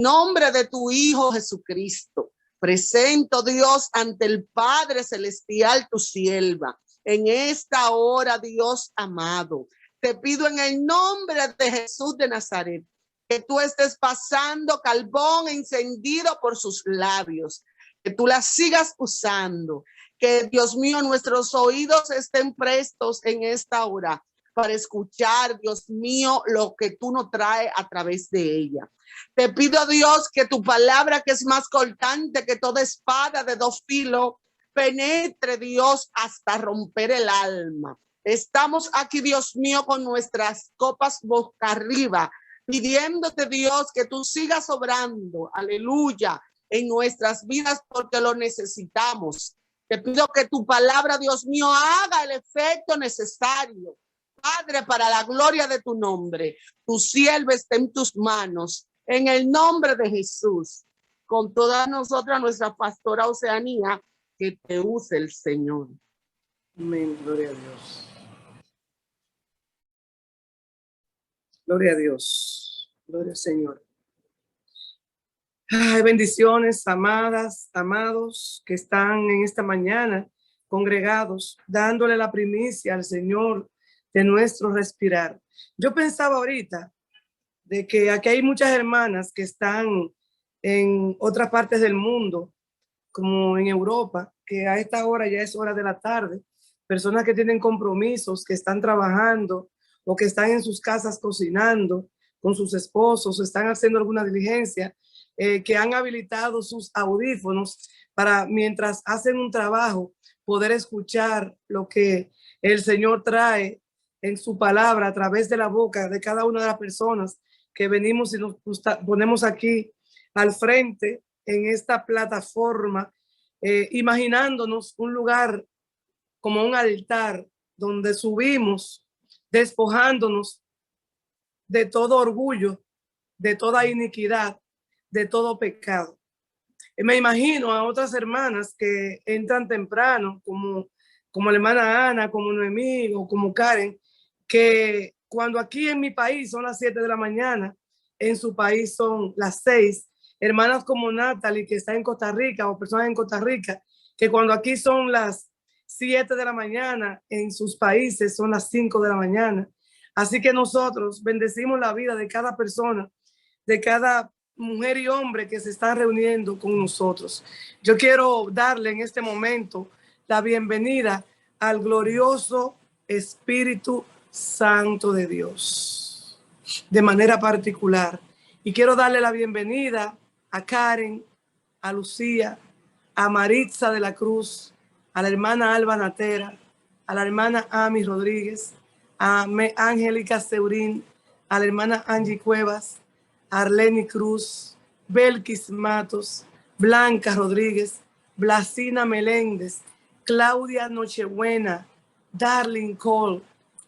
Nombre de tu Hijo Jesucristo, presento, Dios, ante el Padre Celestial, tu sierva. En esta hora, Dios amado, te pido en el nombre de Jesús de Nazaret, que tú estés pasando carbón encendido por sus labios, que tú la sigas usando, que Dios mío, nuestros oídos estén prestos en esta hora para escuchar, Dios mío, lo que tú nos traes a través de ella. Te pido, Dios, que tu palabra, que es más cortante que toda espada de dos filos, penetre, Dios, hasta romper el alma. Estamos aquí, Dios mío, con nuestras copas boca arriba, pidiéndote, Dios, que tú sigas obrando, aleluya, en nuestras vidas, porque lo necesitamos. Te pido que tu palabra, Dios mío, haga el efecto necesario. Padre, para la gloria de tu nombre, tu sierva está en tus manos, en el nombre de Jesús. Con todas nosotras, nuestra pastora Oceanía, que te use el Señor. Amén, gloria a Dios. Gloria a Dios, gloria al Señor. Ay, bendiciones, amadas, amados, que están en esta mañana congregados, dándole la primicia al Señor de nuestro respirar. Yo pensaba ahorita de que aquí hay muchas hermanas que están en otras partes del mundo, como en Europa, que a esta hora ya es hora de la tarde, personas que tienen compromisos, que están trabajando o que están en sus casas cocinando con sus esposos, están haciendo alguna diligencia, que han habilitado sus audífonos para, mientras hacen un trabajo, poder escuchar lo que el Señor trae en su palabra a través de la boca de cada una de las personas que venimos y nos ponemos aquí al frente en esta plataforma, imaginándonos un lugar como un altar donde subimos, despojándonos de todo orgullo, de toda iniquidad, de todo pecado. Me imagino a otras hermanas que entran temprano, como la hermana Ana, como Noemí o como Karen, que cuando aquí en mi país son las 7 de la mañana, en su país son las 6. Hermanas como Natalie, que está en Costa Rica, o personas en Costa Rica, que cuando aquí son las 7 de la mañana, en sus países son las 5 de la mañana. Así que nosotros bendecimos la vida de cada persona, de cada mujer y hombre que se están reuniendo con nosotros. Yo quiero darle en este momento la bienvenida al glorioso Espíritu Santo de Dios, de manera particular. Y quiero darle la bienvenida a Karen, a Lucía, a Maritza de la Cruz, a la hermana Alba Natera, a la hermana Ami Rodríguez, a Angélica Seurín, a la hermana Angie Cuevas, Arleni Cruz, Belkis Matos, Blanca Rodríguez, Blasina Meléndez, Claudia Nochebuena, Darling Cole,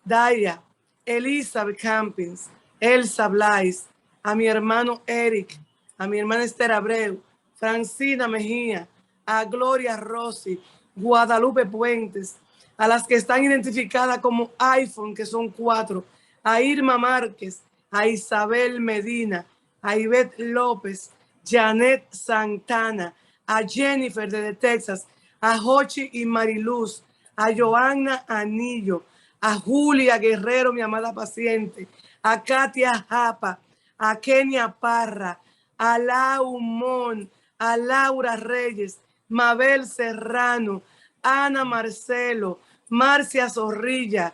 Daya, Elizabeth Campins, Elsa Blais, a mi hermano Eric, a mi hermana Esther Abreu, Francina Mejía, a Gloria Rossi, Guadalupe Puentes, a las que están identificadas como iPhone, que son 4, a Irma Márquez, a Isabel Medina, a Ivette López, Janet Santana, a Jennifer de Texas, a Jochi y Mariluz, a Joanna Anillo, a Julia Guerrero, mi amada paciente, a Katia Japa, a Kenia Parra, a Lau Mon, a Laura Reyes, Mabel Serrano, Ana Marcelo, Marcia Zorrilla,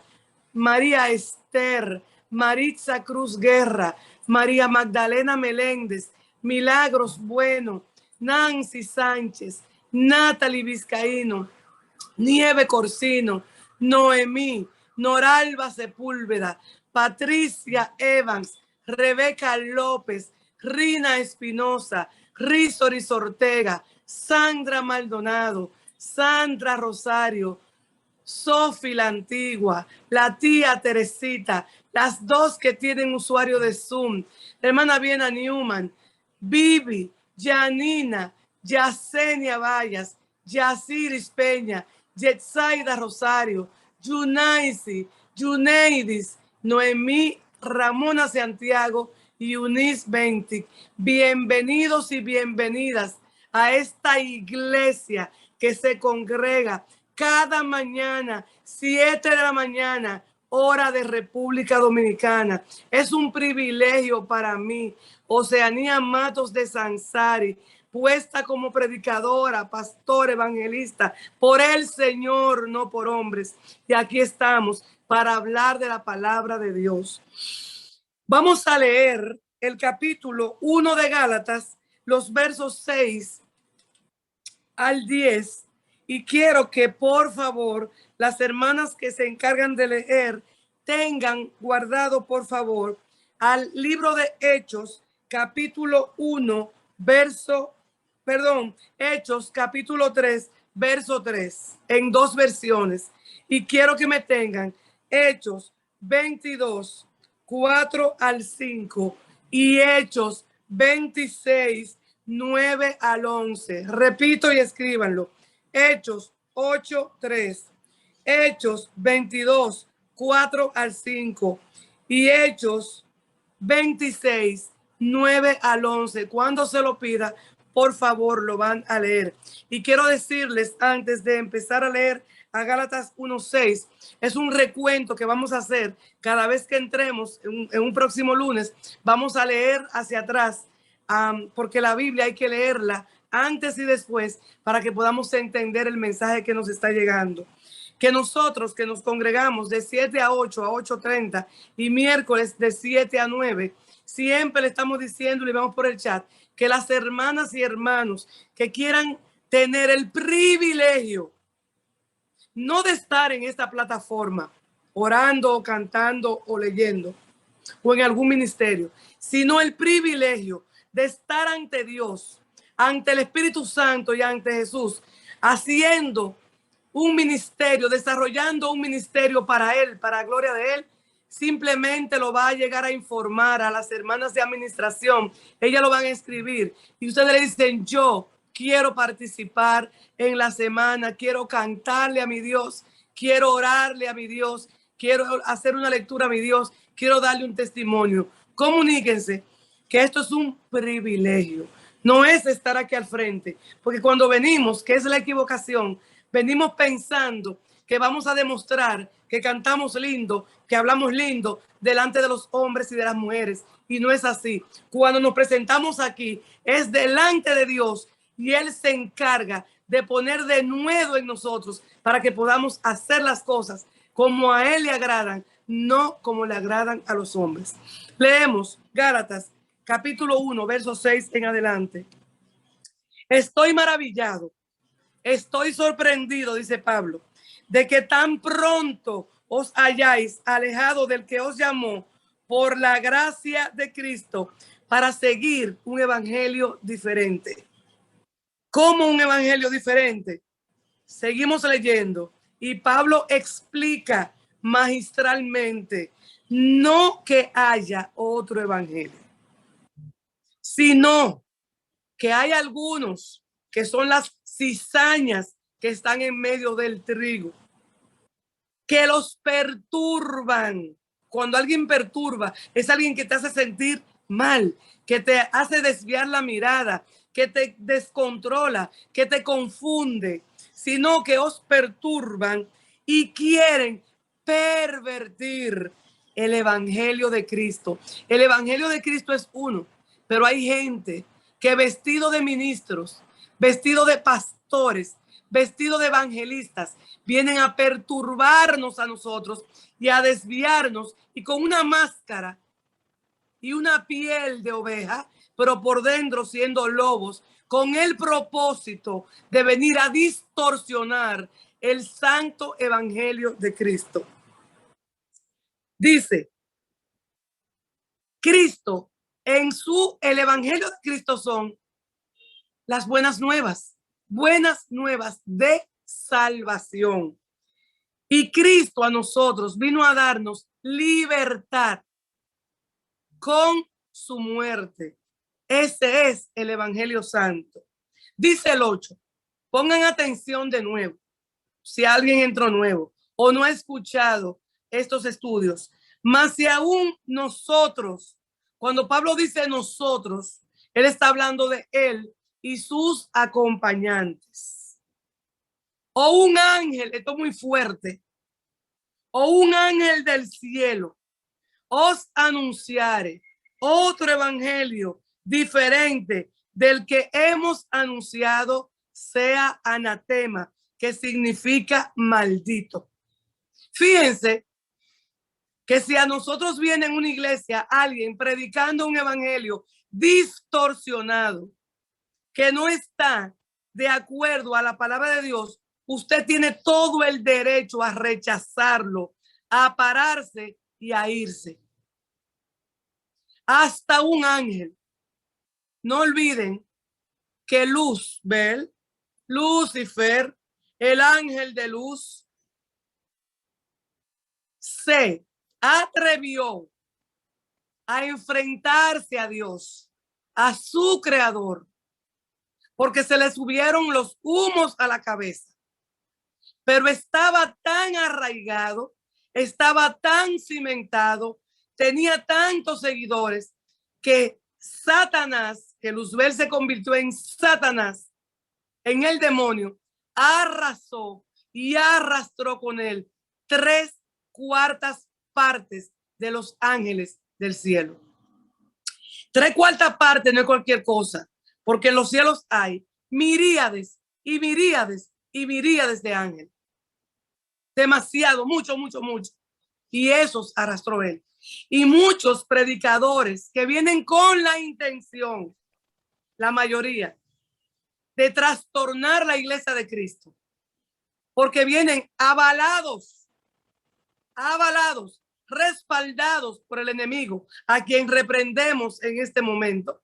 María Esther, Maritza Cruz Guerra, María Magdalena Meléndez, Milagros Bueno, Nancy Sánchez, Natalie Vizcaíno, Nieve Corsino, Noemí, Noralba Sepúlveda, Patricia Evans, Rebeca López, Rina Espinosa, Rizoris Ortega, Sandra Maldonado, Sandra Rosario, Sofi la Antigua, la tía Teresita, las dos que tienen usuario de Zoom, la hermana Viena Newman, Vivi, Janina, Yacenia Vallas, Yaciris Peña, Yetzaida Rosario, Yunaisi, Yuneidis, Noemí, Ramona Santiago y Eunice Bentic. Bienvenidos y bienvenidas a esta iglesia que se congrega cada mañana, 7 de la mañana, hora de República Dominicana. Es un privilegio para mí. Oceanía Matos de Sansari, puesta como predicadora, pastor, evangelista, por el Señor, no por hombres. Y aquí estamos para hablar de la palabra de Dios. Vamos a leer el capítulo 1 de Gálatas, los versos 6 al 10. Y quiero que por favor las hermanas que se encargan de leer tengan guardado por favor al libro de Hechos, capítulo 1, Hechos, capítulo 3, verso 3, en dos versiones. Y quiero que me tengan Hechos 22, 4 al 5 y Hechos 26, 9 al 11. Repito y escríbanlo. Hechos 8, 3. Hechos 22, 4 al 5. Y Hechos 26, 9 al 11. Cuando se lo pida, por favor, lo van a leer. Y quiero decirles, antes de empezar a leer a Gálatas 1:6, es un recuento que vamos a hacer cada vez que entremos en un próximo lunes. Vamos a leer hacia atrás, porque la Biblia hay que leerla antes y después para que podamos entender el mensaje que nos está llegando. Que nosotros que nos congregamos de 7 a 8, a 8:30 y miércoles de 7 a 9, siempre le estamos diciendo, y vamos por el chat, que las hermanas y hermanos que quieran tener el privilegio no de estar en esta plataforma orando o cantando o leyendo o en algún ministerio, sino el privilegio de estar ante Dios, ante el Espíritu Santo y ante Jesús, haciendo un ministerio, desarrollando un ministerio para Él, para la gloria de Él. Simplemente lo va a llegar a informar a las hermanas de administración. Ellas lo van a escribir y ustedes le dicen: yo quiero participar en la semana, quiero cantarle a mi Dios, quiero orarle a mi Dios, quiero hacer una lectura a mi Dios, quiero darle un testimonio. Comuníquense que esto es un privilegio. No es estar aquí al frente, porque cuando venimos, que es la equivocación, venimos pensando que vamos a demostrar que cantamos lindo, que hablamos lindo delante de los hombres y de las mujeres. Y no es así. Cuando nos presentamos aquí, es delante de Dios y Él se encarga de poner de nuevo en nosotros para que podamos hacer las cosas como a Él le agradan, no como le agradan a los hombres. Leemos Gálatas, capítulo 1, verso 6 en adelante. Estoy maravillado, estoy sorprendido, dice Pablo, de que tan pronto os hayáis alejado del que os llamó por la gracia de Cristo para seguir un evangelio diferente. ¿Cómo un evangelio diferente? Seguimos leyendo y Pablo explica magistralmente: no que haya otro evangelio, sino que hay algunos que son las cizañas que están en medio del trigo, que los perturban. Cuando alguien perturba, es alguien que te hace sentir mal, que te hace desviar la mirada, que te descontrola, que te confunde, sino que os perturban y quieren pervertir el evangelio de Cristo. El evangelio de Cristo es uno, pero hay gente que vestido de ministros, vestido de pastores, vestido de evangelistas, vienen a perturbarnos a nosotros y a desviarnos, y con una máscara y una piel de oveja, pero por dentro siendo lobos, con el propósito de venir a distorsionar el santo evangelio de Cristo. Dice, Cristo, el evangelio de Cristo son las buenas nuevas de salvación. Y Cristo a nosotros vino a darnos libertad con su muerte. Ese es el evangelio santo. Dice el 8. Pongan atención de nuevo. Si alguien entró nuevo o no ha escuchado estos estudios, mas si aún nosotros Cuando Pablo dice nosotros, él está hablando de él y sus acompañantes. O un ángel, esto es muy fuerte, o un ángel del cielo os anunciare otro evangelio diferente del que hemos anunciado, sea anatema, que significa maldito. Fíjense que si a nosotros viene en una iglesia alguien predicando un evangelio distorsionado, que no está de acuerdo a la palabra de Dios, usted tiene todo el derecho a rechazarlo, a pararse y a irse. Hasta un ángel. No olviden que Luzbel, Lucifer, el ángel de luz, se atrevió a enfrentarse a Dios, a su creador, porque se le subieron los humos a la cabeza. Pero estaba tan arraigado, estaba tan cimentado, tenía tantos seguidores que Satanás, que Luzbel se convirtió en Satanás, en el demonio, arrasó y arrastró con él 3/4 partes de los ángeles del cielo. 3/4 partes no es cualquier cosa, porque en los cielos hay miríades y miríades y miríades de ángeles. Demasiado, mucho. Y esos arrastró él. Y muchos predicadores que vienen con la intención, la mayoría, de trastornar la iglesia de Cristo, porque vienen avalados, respaldados por el enemigo, a quien reprendemos en este momento.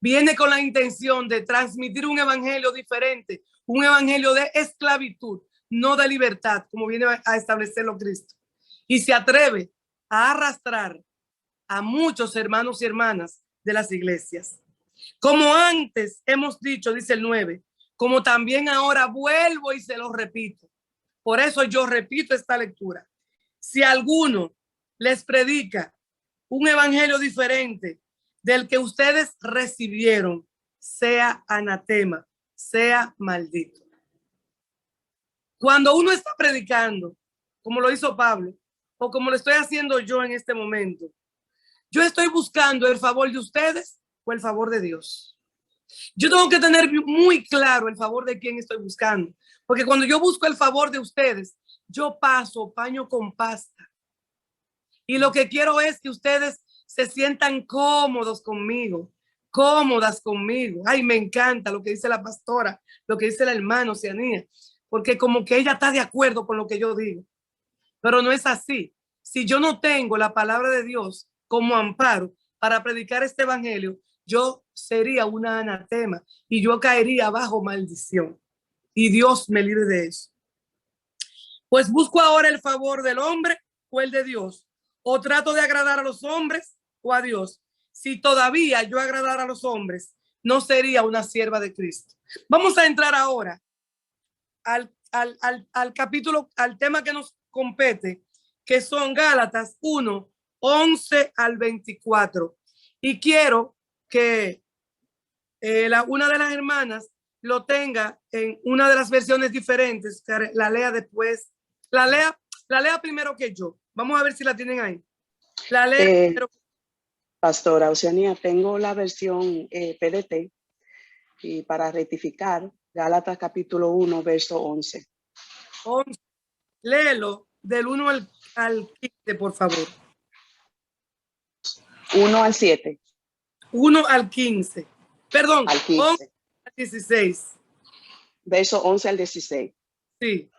Viene con la intención de transmitir un evangelio diferente, un evangelio de esclavitud, no de libertad, como viene a establecerlo Cristo. Y se atreve a arrastrar a muchos hermanos y hermanas de las iglesias. Como antes hemos dicho, dice el 9, como también ahora vuelvo y se lo repito. Por eso yo repito esta lectura. Si alguno les predica un evangelio diferente del que ustedes recibieron, sea anatema, sea maldito. Cuando uno está predicando, como lo hizo Pablo, o como lo estoy haciendo yo en este momento, yo estoy buscando el favor de ustedes o el favor de Dios. Yo tengo que tener muy claro el favor de quién estoy buscando, porque cuando yo busco el favor de ustedes, yo paso paño con pasta. Y lo que quiero es que ustedes se sientan cómodos conmigo, cómodas conmigo. Ay, me encanta lo que dice la pastora, lo que dice el hermano Cianía, porque como que ella está de acuerdo con lo que yo digo. Pero no es así. Si yo no tengo la palabra de Dios como amparo para predicar este evangelio, yo sería una anatema y yo caería bajo maldición. Y Dios me libre de eso. Pues busco ahora el favor del hombre o el de Dios. O trato de agradar a los hombres o a Dios. Si todavía yo agradara a los hombres, no sería una sierva de Cristo. Vamos a entrar ahora al capítulo, al tema que nos compete, que son Gálatas 1, 11 al 24. Y quiero que una de las hermanas lo tenga en una de las versiones diferentes, que la lea después, la lea primero que yo. Vamos a ver si la tienen ahí. La lea primero. Pastora Oceanía, tengo la versión PDT y para rectificar, Gálatas capítulo 1, verso 11. 11. Léelo del 1 al 15, por favor. 1 al 7. 1 al 15. Perdón, al 15. 11 al 16. Verso 11 al 16. Sí.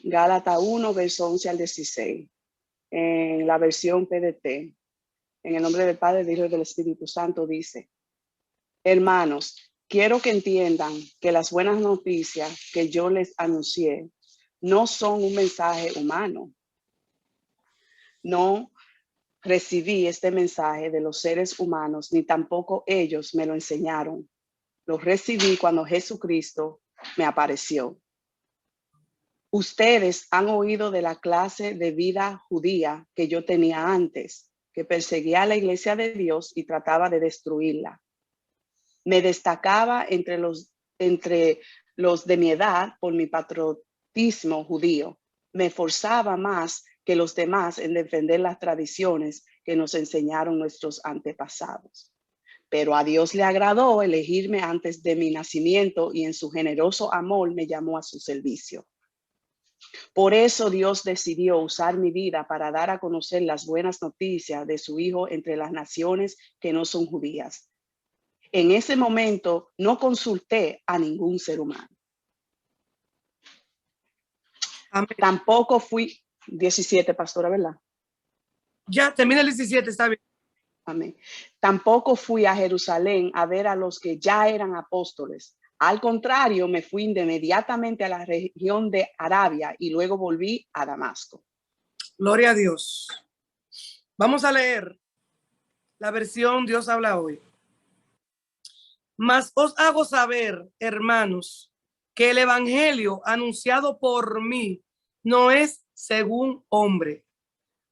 Gálatas 1, verso 11 al 16. En la versión PDT, en el nombre del Padre, del Hijo y del Espíritu Santo, dice: hermanos, quiero que entiendan que las buenas noticias que yo les anuncié no son un mensaje humano. No recibí este mensaje de los seres humanos, ni tampoco ellos me lo enseñaron. Lo recibí cuando Jesucristo me apareció. Ustedes han oído de la clase de vida judía que yo tenía antes. que perseguía a la iglesia de Dios y trataba de destruirla. Me destacaba entre los de mi edad por mi patriotismo judío. Me esforzaba más que los demás en defender las tradiciones que nos enseñaron nuestros antepasados. Pero a Dios le agradó elegirme antes de mi nacimiento y en su generoso amor me llamó a su servicio. Por eso Dios decidió usar mi vida para dar a conocer las buenas noticias de su Hijo entre las naciones que no son judías. En ese momento no consulté a ningún ser humano. Amén. Tampoco fui 17, pastora, ¿verdad? Ya, termina el 17, está bien. Amén. Tampoco fui a Jerusalén a ver a los que ya eran apóstoles. Al contrario, me fui inmediatamente a la región de Arabia y luego volví a Damasco. Gloria a Dios. Vamos a leer la versión Dios habla hoy. Mas os hago saber, hermanos, que el evangelio anunciado por mí no es según hombre.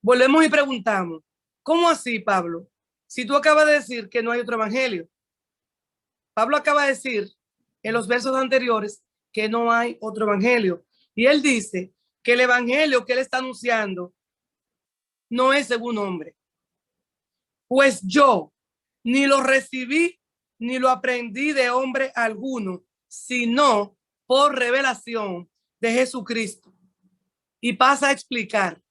Volvemos y preguntamos, ¿cómo así, Pablo? Si tú acabas de decir que no hay otro evangelio. Pablo acaba de decir en los versos anteriores que no hay otro evangelio. Y él dice que el evangelio que él está anunciando no es según hombre. Pues yo ni lo recibí ni lo aprendí de hombre alguno, sino por revelación de Jesucristo. Y pasa a explicar.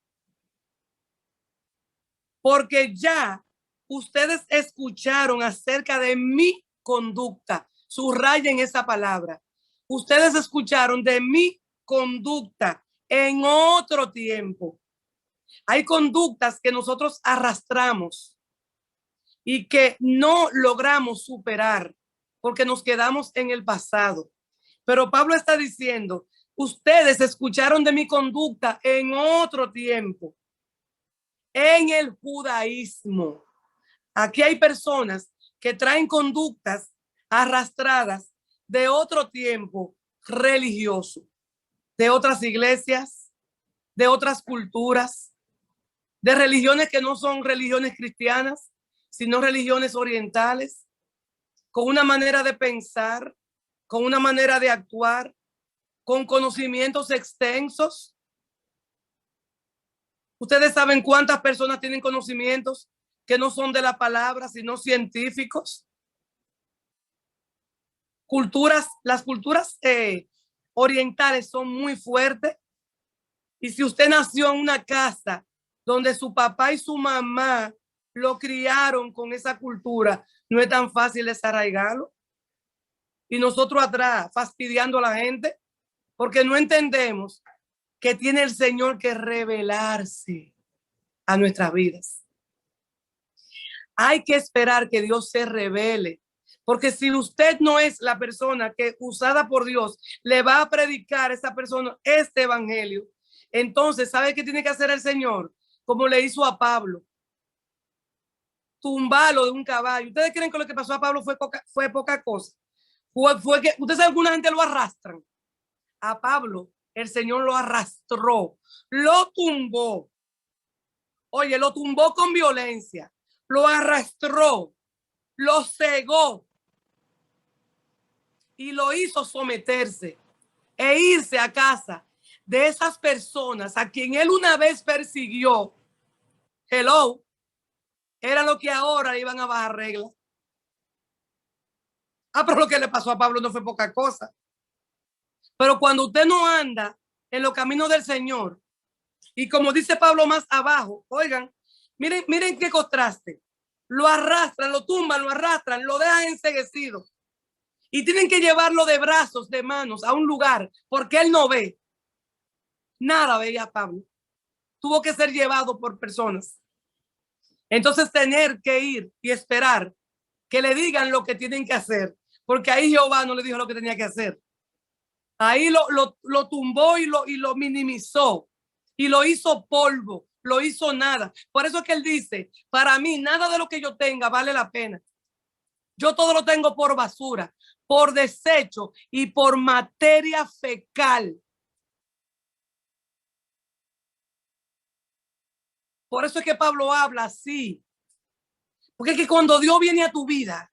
Porque ya ustedes escucharon acerca de mi conducta. Subrayen esa palabra. Ustedes escucharon de mi conducta en otro tiempo. Hay conductas que nosotros arrastramos y que no logramos superar porque nos quedamos en el pasado. Pero Pablo está diciendo, ustedes escucharon de mi conducta en otro tiempo, en el judaísmo. Aquí hay personas que traen conductas arrastradas de otro tiempo religioso, de otras iglesias, de otras culturas, de religiones que no son religiones cristianas, sino religiones orientales, con una manera de pensar, con una manera de actuar, con conocimientos extensos. Ustedes saben cuántas personas tienen conocimientos que no son de la palabra, sino científicos. Las culturas orientales son muy fuertes. Y si usted nació en una casa donde su papá y su mamá lo criaron con esa cultura, no es tan fácil desarraigarlo. Y nosotros atrás fastidiando a la gente porque no entendemos que tiene el Señor que revelarse a nuestras vidas. Hay que esperar que Dios se revele, porque si usted no es la persona que usada por Dios le va a predicar a esa persona este evangelio, entonces ¿sabe qué tiene que hacer el Señor? Como le hizo a Pablo, tumbarlo de un caballo. ¿Ustedes creen que lo que pasó a Pablo fue poca cosa? Fue que ustedes saben que alguna gente lo arrastran. A Pablo el Señor lo arrastró, lo tumbó. Oye, lo tumbó con violencia, lo arrastró, lo cegó y lo hizo someterse e irse a casa de esas personas a quien él una vez persiguió. Hello, era lo que ahora iban a bajar reglas. Pero lo que le pasó a Pablo no fue poca cosa. Pero cuando usted no anda en los caminos del Señor, y como dice Pablo más abajo, oigan, miren qué contraste. Lo arrastran, lo tumban, lo arrastran, lo dejan enceguecido. Y tienen que llevarlo de brazos, de manos, a un lugar, porque él no ve. Nada veía Pablo. Tuvo que ser llevado por personas. Entonces tener que ir y esperar que le digan lo que tienen que hacer, porque ahí Jehová no le dijo lo que tenía que hacer. Ahí lo tumbó y lo minimizó y lo hizo polvo, lo hizo nada. Por eso es que él dice, para mí nada de lo que yo tenga vale la pena. Yo todo lo tengo por basura, por desecho y por materia fecal. Por eso es que Pablo habla así. Porque es que cuando Dios viene a tu vida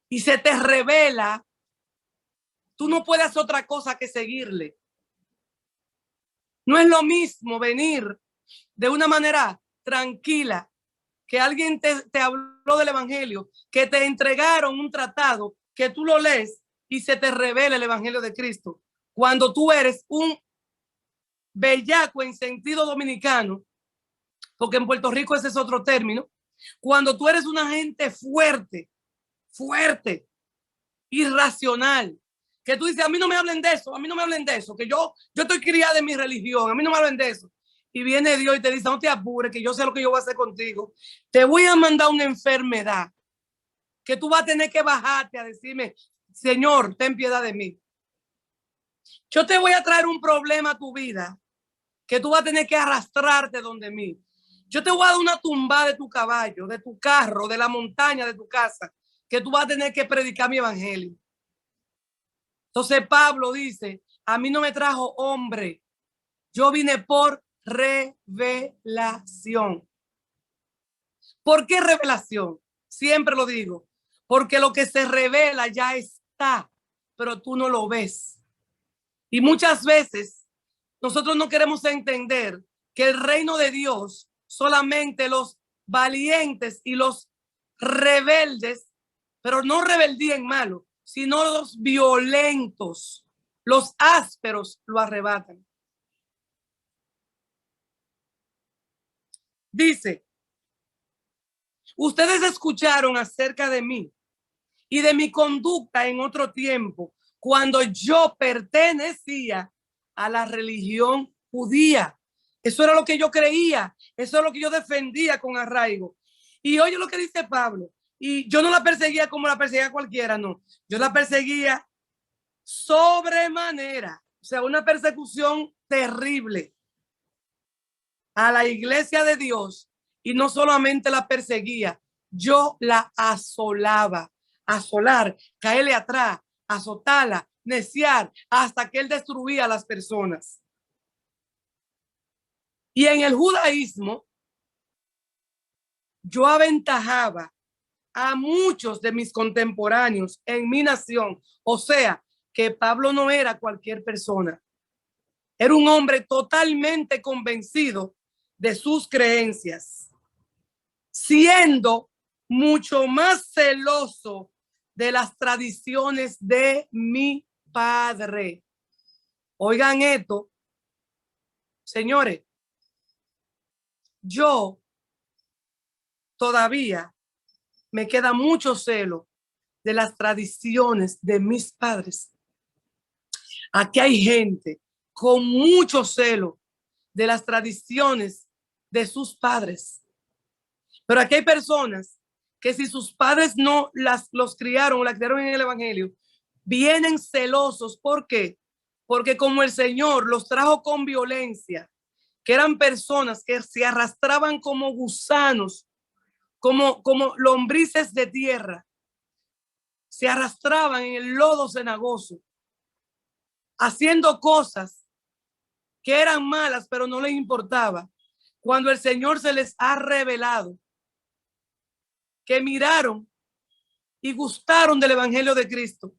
y se te revela, tú no puedes hacer otra cosa que seguirle. No es lo mismo venir de una manera tranquila, que alguien te habló del evangelio, que te entregaron un tratado, que tú lo lees y se te revela el evangelio de Cristo. Cuando tú eres un bellaco en sentido dominicano, porque en Puerto Rico ese es otro término, cuando tú eres una gente fuerte, irracional, que tú dices, a mí no me hablen de eso, a mí no me hablen de eso, que yo estoy criada en mi religión, a mí no me hablen de eso. Y viene Dios y te dice, no te apures, que yo sé lo que yo voy a hacer contigo. Te voy a mandar una enfermedad que tú vas a tener que bajarte a decirme, Señor, ten piedad de mí. Yo te voy a traer un problema a tu vida que tú vas a tener que arrastrarte donde mí. Yo te voy a dar una tumbada de tu caballo, de tu carro, de la montaña, de tu casa, que tú vas a tener que predicar mi evangelio. Entonces Pablo dice, a mí no me trajo hombre, yo vine por revelación. ¿Por qué revelación? Siempre lo digo, porque lo que se revela ya está, pero tú no lo ves. Y muchas veces nosotros no queremos entender que el reino de Dios, solamente los valientes y los rebeldes, pero no rebeldía en malo, sino los violentos, los ásperos lo arrebatan. Dice, ustedes escucharon acerca de mí y de mi conducta en otro tiempo, cuando yo pertenecía a la religión judía. Eso era lo que yo creía, eso es lo que yo defendía con arraigo. Y oye lo que dice Pablo, y yo no la perseguía como la perseguía cualquiera, no. Yo la perseguía sobremanera, o sea, una persecución terrible a la iglesia de Dios, y no solamente la perseguía, yo la asolaba. Asolar, caerle atrás, azotarla, neciar, hasta que él destruía a las personas. Y en el judaísmo, yo aventajaba a muchos de mis contemporáneos en mi nación. O sea, que Pablo no era cualquier persona. Era un hombre totalmente convencido de sus creencias, siendo mucho más celoso de las tradiciones de mi padre. Oigan esto, señores, yo todavía me queda mucho celo de las tradiciones de mis padres. Aquí hay gente con mucho celo de las tradiciones de sus padres. Pero aquí hay personas que si sus padres no los criaron o la criaron en el evangelio, vienen celosos. ¿Por qué? Porque como el Señor los trajo con violencia, que eran personas que se arrastraban como gusanos, como lombrices de tierra, se arrastraban en el lodo cenagoso, haciendo cosas que eran malas, pero no les importaba. Cuando el Señor se les ha revelado, que miraron y gustaron del evangelio de Cristo,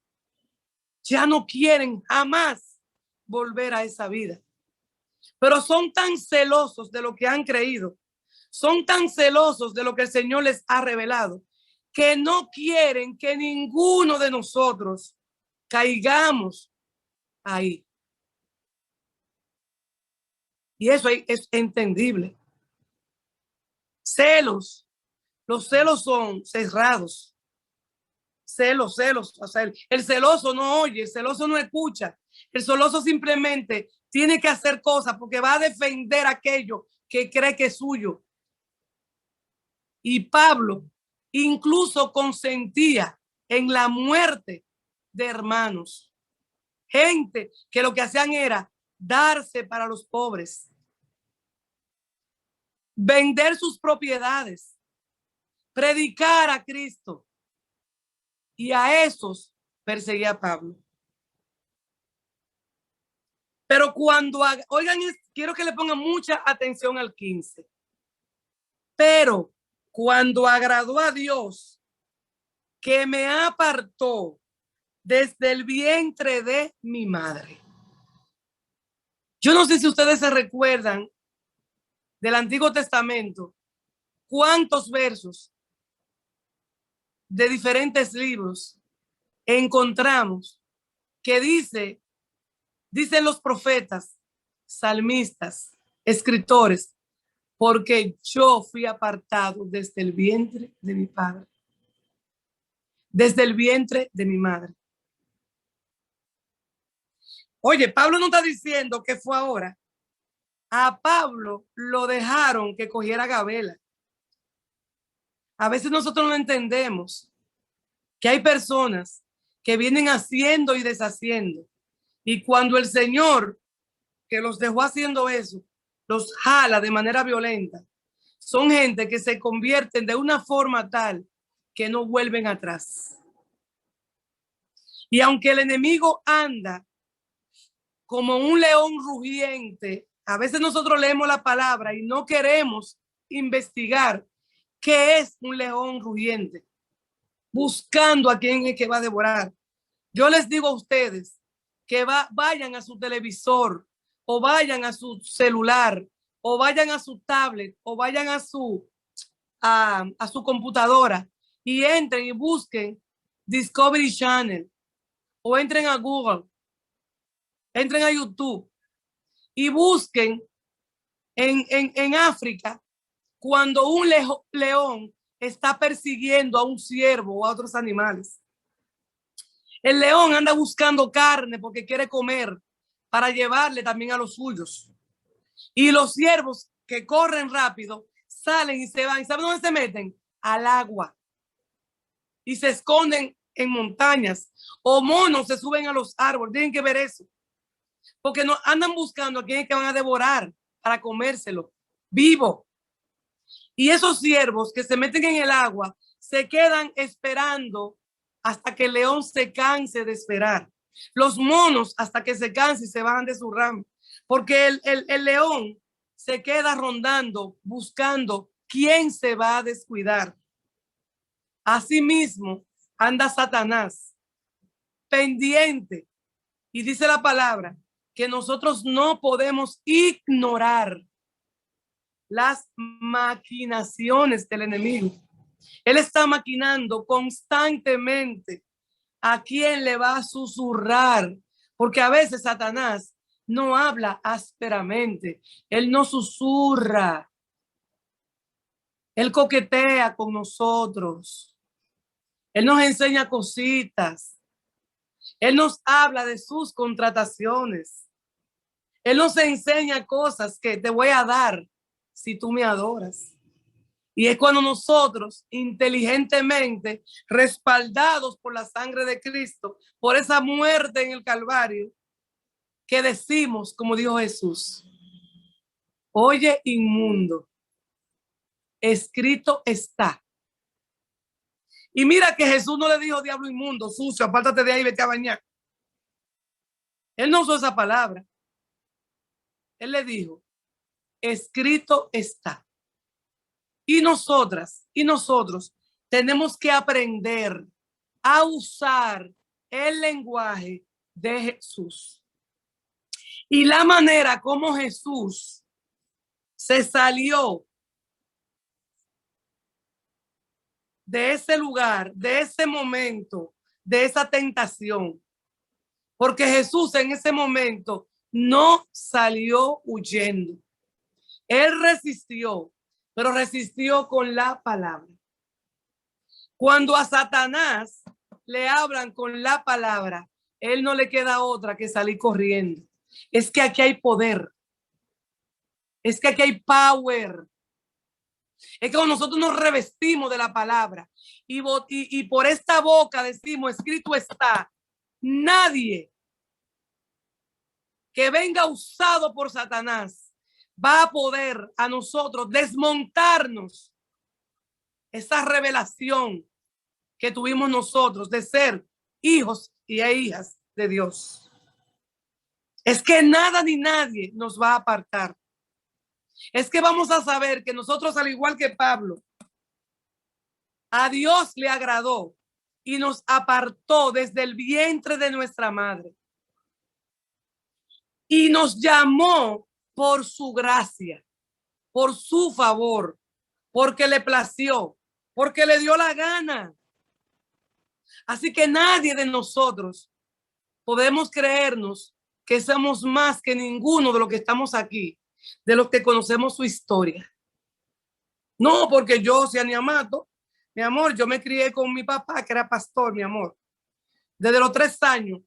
ya no quieren jamás volver a esa vida. Pero son tan celosos de lo que han creído, son tan celosos de lo que el Señor les ha revelado, que no quieren que ninguno de nosotros caigamos ahí. Y eso es entendible. Celos. Los celos son cerrados. Celos. O sea, el celoso no oye, el celoso no escucha. El celoso simplemente tiene que hacer cosas porque va a defender aquello que cree que es suyo. Y Pablo incluso consentía en la muerte de hermanos. Gente que lo que hacían era darse para los pobres, vender sus propiedades, predicar a Cristo. Y a esos perseguía Pablo. Pero cuando, oigan, quiero que le pongan mucha atención al 15. Pero cuando agradó a Dios, que me apartó desde el vientre de mi madre. Yo no sé si ustedes se recuerdan del Antiguo Testamento, cuántos versos de diferentes libros encontramos que dicen los profetas, salmistas, escritores, porque yo fui apartado desde el vientre de mi padre, desde el vientre de mi madre. Oye, Pablo no está diciendo que fue ahora. A Pablo lo dejaron que cogiera gabela. A veces nosotros no entendemos que hay personas que vienen haciendo y deshaciendo. Y cuando el Señor, que los dejó haciendo eso, los jala de manera violenta, son gente que se convierten de una forma tal que no vuelven atrás. Y aunque el enemigo anda como un león rugiente, a veces nosotros leemos la palabra y no queremos investigar qué es un león rugiente, buscando a quién es que va a devorar. Yo les digo a ustedes que vayan a su televisor o vayan a su celular o vayan a su tablet o vayan a su computadora y entren y busquen Discovery Channel o entren a Google, entren a YouTube y busquen en África cuando un león está persiguiendo a un ciervo o a otros animales. El león anda buscando carne porque quiere comer para llevarle también a los suyos. Y los ciervos que corren rápido salen y se van. ¿Y saben dónde se meten? Al agua. Y se esconden en montañas. O monos se suben a los árboles. Tienen que ver eso. Porque no andan buscando a quién es que van a devorar para comérselo vivo. Y esos ciervos que se meten en el agua se quedan esperando hasta que el león se canse de esperar. Los monos hasta que se canse y se bajan de su rama. Porque el león se queda rondando, buscando quién se va a descuidar. Asimismo, anda Satanás, pendiente. Y dice la palabra que nosotros no podemos ignorar las maquinaciones del enemigo. Él está maquinando constantemente a quién le va a susurrar, porque a veces Satanás no habla ásperamente, él no susurra, él coquetea con nosotros, él nos enseña cositas, él nos habla de sus contrataciones, él nos enseña cosas que te voy a dar si tú me adoras. Y es cuando nosotros inteligentemente, respaldados por la sangre de Cristo, por esa muerte en el Calvario, que decimos, como dijo Jesús, oye inmundo, escrito está. Y mira que Jesús no le dijo diablo inmundo, sucio, apártate de ahí, vete a bañar. Él no usó esa palabra. Él le dijo, escrito está. Y nosotras y nosotros tenemos que aprender a usar el lenguaje de Jesús. Y la manera como Jesús se salió de ese lugar, de ese momento, de esa tentación. Porque Jesús en ese momento no salió huyendo. Él resistió, pero resistió con la palabra. Cuando a Satanás le hablan con la palabra, él no le queda otra que salir corriendo. Es que aquí hay poder. Es que aquí hay power. Es que nosotros nos revestimos de la palabra y por esta boca decimos, escrito está, nadie que venga usado por Satanás va a poder a nosotros desmontarnos esa revelación que tuvimos nosotros de ser hijos y hijas de Dios. Es que nada ni nadie nos va a apartar. es que vamos a saber que nosotros, al igual que Pablo, a Dios le agradó y nos apartó desde el vientre de nuestra madre y nos llamó por su gracia, por su favor, porque le plació, porque le dio la gana. Así que nadie de nosotros podemos creernos que somos más que ninguno de los que estamos aquí, de los que conocemos su historia. No, porque yo, Cianiamato, mi amor, yo me crié con mi papá, que era pastor, mi amor. Desde los 3 años,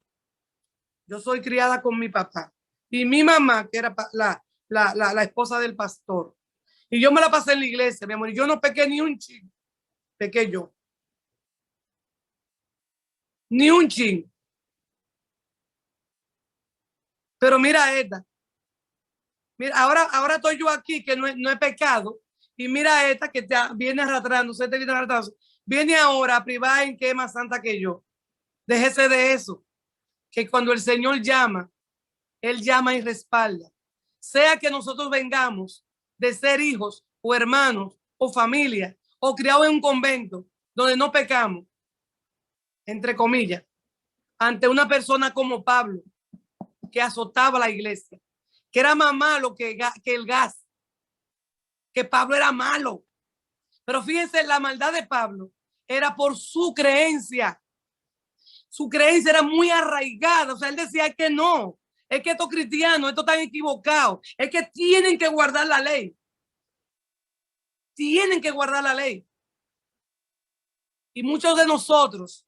yo soy criada con mi papá. Y mi mamá, que era la esposa del pastor. Y yo me la pasé en la iglesia, mi amor. Y yo no pequé ni un chin. Pequé yo. Ni un chin. Pero mira esta. Mira, ahora estoy yo aquí, que no he pecado. Y mira esta que te viene arrastrando. Usted te viene arrastrando. Viene ahora a privar en que es más santa que yo. Déjese de eso. Que cuando el Señor llama, Él llama y respalda. Sea que nosotros vengamos de ser hijos o hermanos o familia o criados en un convento donde no pecamos, entre comillas, ante una persona como Pablo, que azotaba la iglesia, que era más malo que el gas, que Pablo era malo. Pero fíjense, la maldad de Pablo era por su creencia. Su creencia era muy arraigada. O sea, él decía que no, es que estos cristianos, estos están equivocados, es que tienen que guardar la ley. Tienen que guardar la ley. Y muchos de nosotros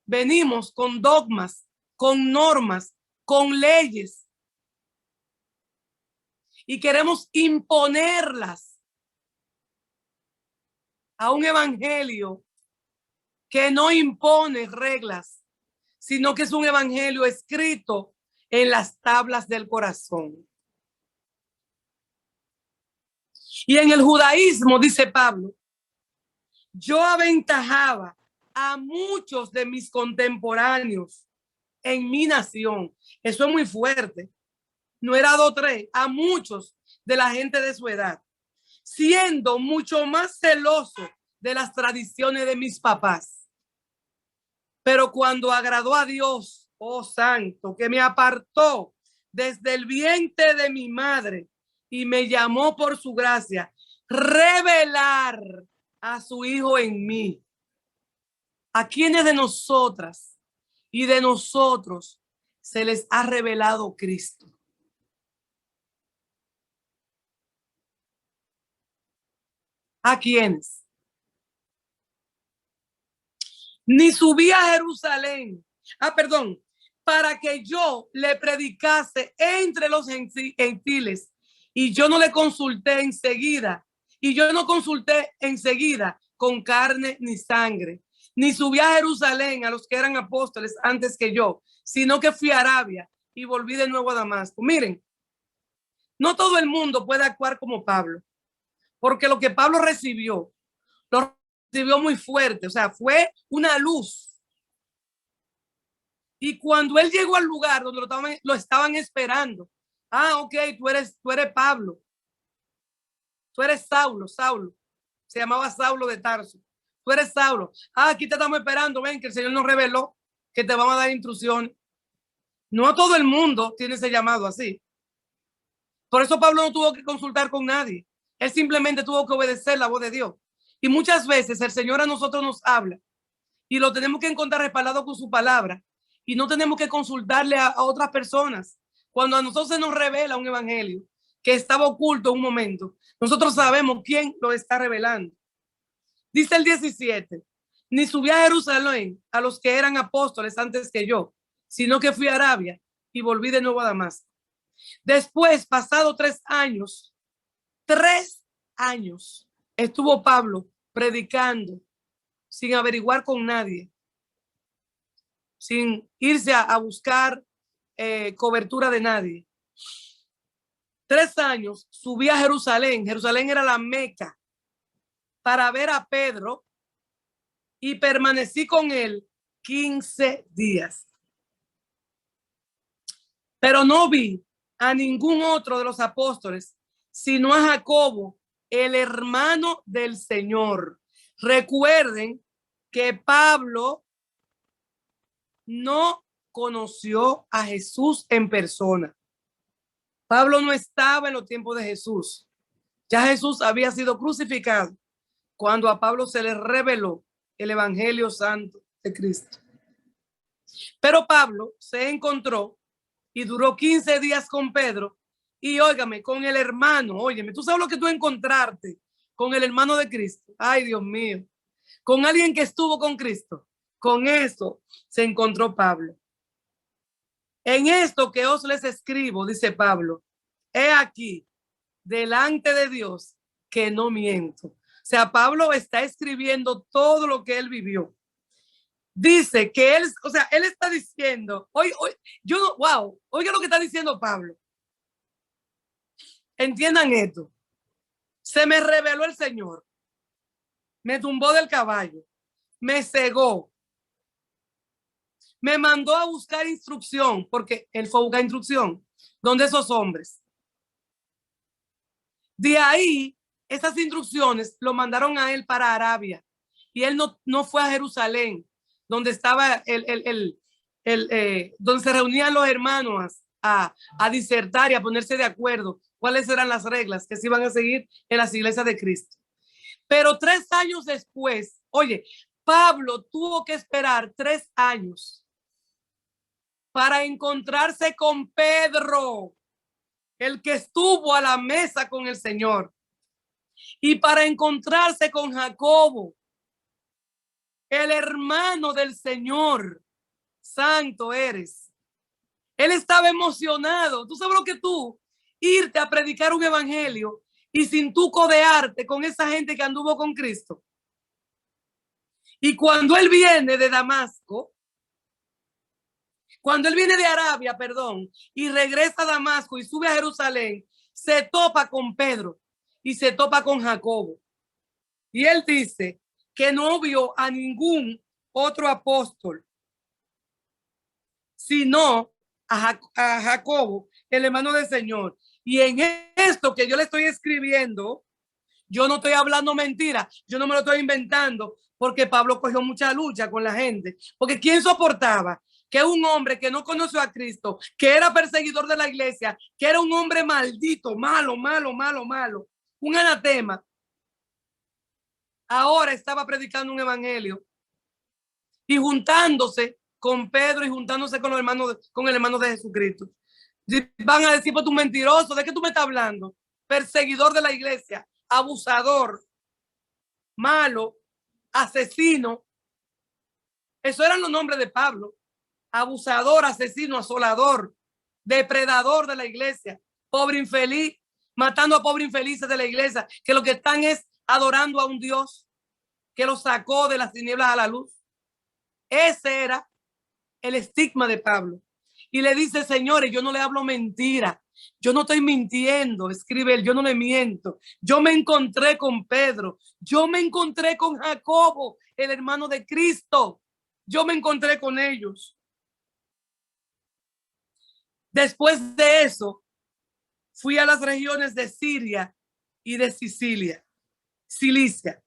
venimos con dogmas, con normas, con leyes. Y queremos imponerlas a un evangelio que no impone reglas, sino que es un evangelio escrito en las tablas del corazón. Y en el judaísmo, dice Pablo, yo aventajaba a muchos de mis contemporáneos en mi nación. Eso es muy fuerte. No era 2 o 3, a muchos de la gente de su edad, siendo mucho más celoso de las tradiciones de mis papás. Pero cuando agradó a Dios, oh santo, que me apartó desde el vientre de mi madre y me llamó por su gracia, revelar a su Hijo en mí. ¿A quiénes de nosotras y de nosotros se les ha revelado Cristo? ¿A quiénes? Ni subí a Jerusalén. Para que yo le predicase entre los gentiles. Y yo no le consulté enseguida. Y yo no consulté enseguida con carne ni sangre. Ni subí a Jerusalén a los que eran apóstoles antes que yo, sino que fui a Arabia y volví de nuevo a Damasco. Miren, no todo el mundo puede actuar como Pablo, porque lo que Pablo recibió, lo recibió muy fuerte, o sea, fue una luz. Y cuando él llegó al lugar donde lo estaban esperando, ok, tú eres Pablo, tú eres Saulo, se llamaba Saulo de Tarso, tú eres Saulo, aquí te estamos esperando, ven que el Señor nos reveló que te vamos a dar instrucciones. No todo el mundo tiene ese llamado así. Por eso Pablo no tuvo que consultar con nadie, él simplemente tuvo que obedecer la voz de Dios. Y muchas veces el Señor a nosotros nos habla y lo tenemos que encontrar respaldado con su palabra y no tenemos que consultarle a otras personas. Cuando a nosotros se nos revela un evangelio que estaba oculto en un momento, nosotros sabemos quién lo está revelando. Dice el 17, ni subí a Jerusalén a los que eran apóstoles antes que yo, sino que fui a Arabia y volví de nuevo a Damasco. Después, pasado 3 años, 3 años, estuvo Pablo predicando sin averiguar con nadie, sin irse a buscar cobertura de nadie. 3 años subí a Jerusalén. Jerusalén era la Meca, para ver a Pedro y permanecí con él 15 días. Pero no vi a ningún otro de los apóstoles, sino a Jacobo, el hermano del Señor. Recuerden que Pablo no conoció a Jesús en persona. Pablo no estaba en los tiempos de Jesús. Ya Jesús había sido crucificado cuando a Pablo se le reveló el Evangelio Santo de Cristo. Pero Pablo se encontró y duró 15 días con Pedro y óigame, con el hermano, óyeme, tú sabes lo que tú encontrarte con el hermano de Cristo. Ay, Dios mío, con alguien que estuvo con Cristo. Con eso se encontró Pablo. En esto que os les escribo, dice Pablo, he aquí, delante de Dios, que no miento. O sea, Pablo está escribiendo todo lo que él vivió. Dice que él, o sea, él está diciendo, wow, oiga lo que está diciendo Pablo. Entiendan esto. Se me reveló el Señor. Me tumbó del caballo. Me cegó. Me mandó a buscar instrucción, porque él fue a buscar instrucción. ¿Dónde esos hombres? De ahí, esas instrucciones lo mandaron a él para Arabia. Y él no fue a Jerusalén, donde estaba donde se reunían los hermanos a disertar y a ponerse de acuerdo cuáles eran las reglas que se iban a seguir en las iglesias de Cristo. Pero 3 años después, oye, Pablo tuvo que esperar 3 años para encontrarse con Pedro, el que estuvo a la mesa con el Señor, y para encontrarse con Jacobo, el hermano del Señor. Santo eres. Él estaba emocionado. Tú sabes lo que tú irte a predicar un evangelio y sin tú codearte con esa gente que anduvo con Cristo. Y cuando él viene de Damasco, cuando él viene de Arabia, perdón, y regresa a Damasco y sube a Jerusalén, se topa con Pedro y se topa con Jacobo. Y él dice que no vio a ningún otro apóstol, sino a Jacobo, el hermano del Señor. Y en esto que yo le estoy escribiendo, yo no estoy hablando mentira, yo no me lo estoy inventando, porque Pablo cogió mucha lucha con la gente. Porque ¿quién soportaba que un hombre que no conoció a Cristo, que era perseguidor de la iglesia, que era un hombre maldito, malo, un anatema, ahora estaba predicando un evangelio y juntándose con Pedro y juntándose con los hermanos, con el hermano de Jesucristo? Van a decir, pues tú mentiroso, ¿de qué tú me estás hablando? Perseguidor de la iglesia, abusador, malo, asesino. Esos eran los nombres de Pablo. Abusador, asesino, asolador, depredador de la iglesia, pobre infeliz, matando a pobres infelices de la iglesia, que lo que están es adorando a un Dios que los sacó de las tinieblas a la luz. Ese era el estigma de Pablo. Y le dice, señores, yo no le hablo mentira. Yo no estoy mintiendo, escribe él, yo no le miento. Yo me encontré con Pedro. Yo me encontré con Jacobo, el hermano de Cristo. Yo me encontré con ellos. Después de eso, fui a las regiones de Siria y de Cilicia.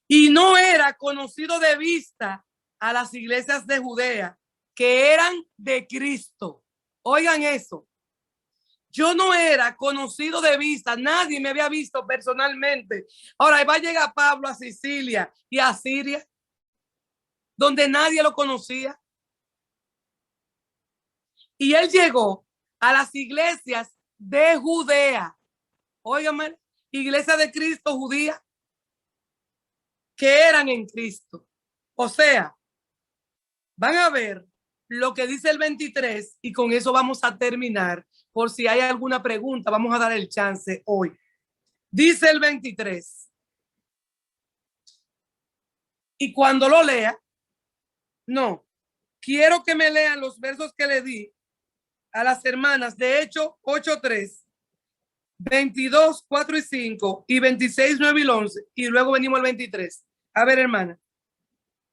Y no era conocido de vista a las iglesias de Judea, que eran de Cristo. Oigan eso. Yo no era conocido de vista, nadie me había visto personalmente. Ahora va a llegar Pablo a Sicilia y a Siria, donde nadie lo conocía. Y él llegó a las iglesias de Judea. Óigame, iglesia de Cristo judía, que eran en Cristo. O sea, van a ver lo que dice el 23 y con eso vamos a terminar. Por si hay alguna pregunta, vamos a dar el chance hoy. Dice el 23. Y cuando lo lea, no, quiero que me lean los versos que le di a las hermanas de Hechos 8:3, 22, 4 y 5 y 26, 9 y 11. Y luego venimos al 23. A ver, hermana,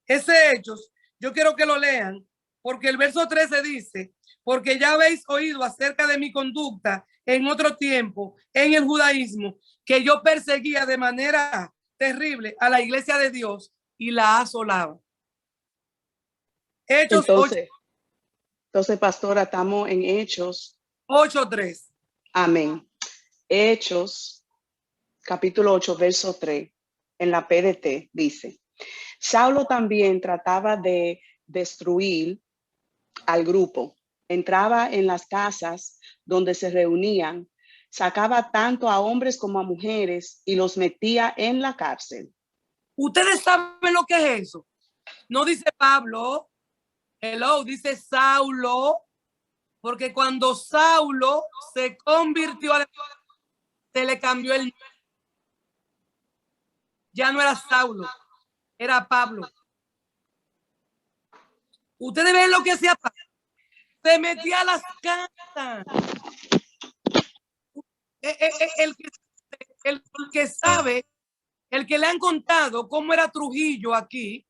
ese Hechos, yo quiero que lo lean porque el verso 13 dice, porque ya habéis oído acerca de mi conducta en otro tiempo en el judaísmo, que yo perseguía de manera terrible a la iglesia de Dios y la asolaba. Hechos Entonces, pastora, estamos en Hechos 8:3. Amén. Hechos, capítulo 8, verso 3, en la PDT, dice, Saulo también trataba de destruir al grupo. Entraba en las casas donde se reunían, sacaba tanto a hombres como a mujeres y los metía en la cárcel. ¿Ustedes saben lo que es eso? No dice Pablo, hello, dice Saulo, porque cuando Saulo se convirtió, se le cambió el nombre. Ya no era Saulo, era Pablo. Ustedes ven lo que hacía Pablo. Se metía a las casas. El que sabe, el que le han contado cómo era Trujillo aquí,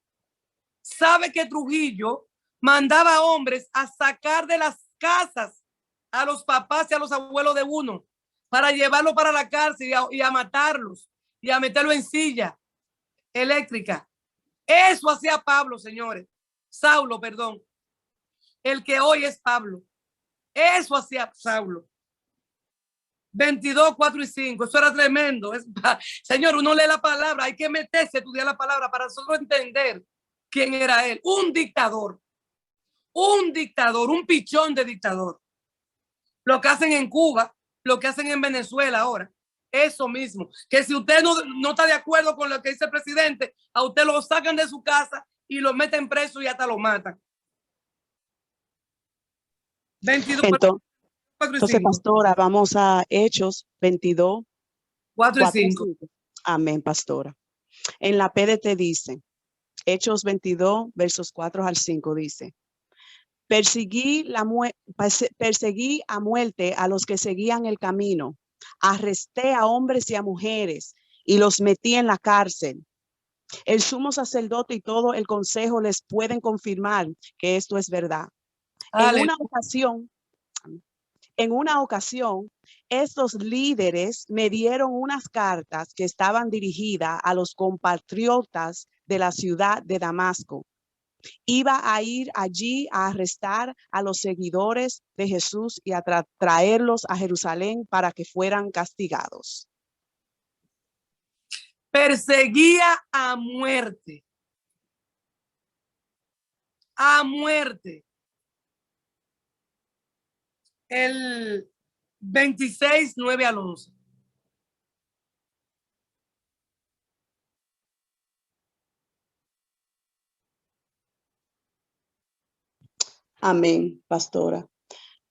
sabe que Trujillo mandaba hombres a sacar de las casas a los papás y a los abuelos de uno para llevarlo para la cárcel y a matarlos y a meterlo en silla eléctrica. Eso hacía Pablo, señores. Saulo, perdón. El que hoy es Pablo. Eso hacía Saulo. 22, 4 y 5. Eso era tremendo. Señor, uno lee la palabra. Hay que meterse a estudiar la palabra para nosotros entender quién era él. Un dictador. Un dictador. Un pichón de dictador. Lo que hacen en Cuba, lo que hacen en Venezuela ahora. Eso mismo. Que si usted no está de acuerdo con lo que dice el presidente, a usted lo sacan de su casa y lo meten preso y hasta lo matan. 22, entonces, pastora, vamos a Hechos 22, 4 y 5. Amén, pastora. En la PDT dice, Hechos 22, versos 4 al 5 dice, perseguí a muerte a los que seguían el camino, arresté a hombres y a mujeres y los metí en la cárcel. El sumo sacerdote y todo el consejo les pueden confirmar que esto es verdad. En una ocasión, estos líderes me dieron unas cartas que estaban dirigidas a los compatriotas de la ciudad de Damasco. Iba a ir allí a arrestar a los seguidores de Jesús y a traerlos a Jerusalén para que fueran castigados. Perseguía a muerte. A muerte. El 26, 9 al 11. Amén, pastora.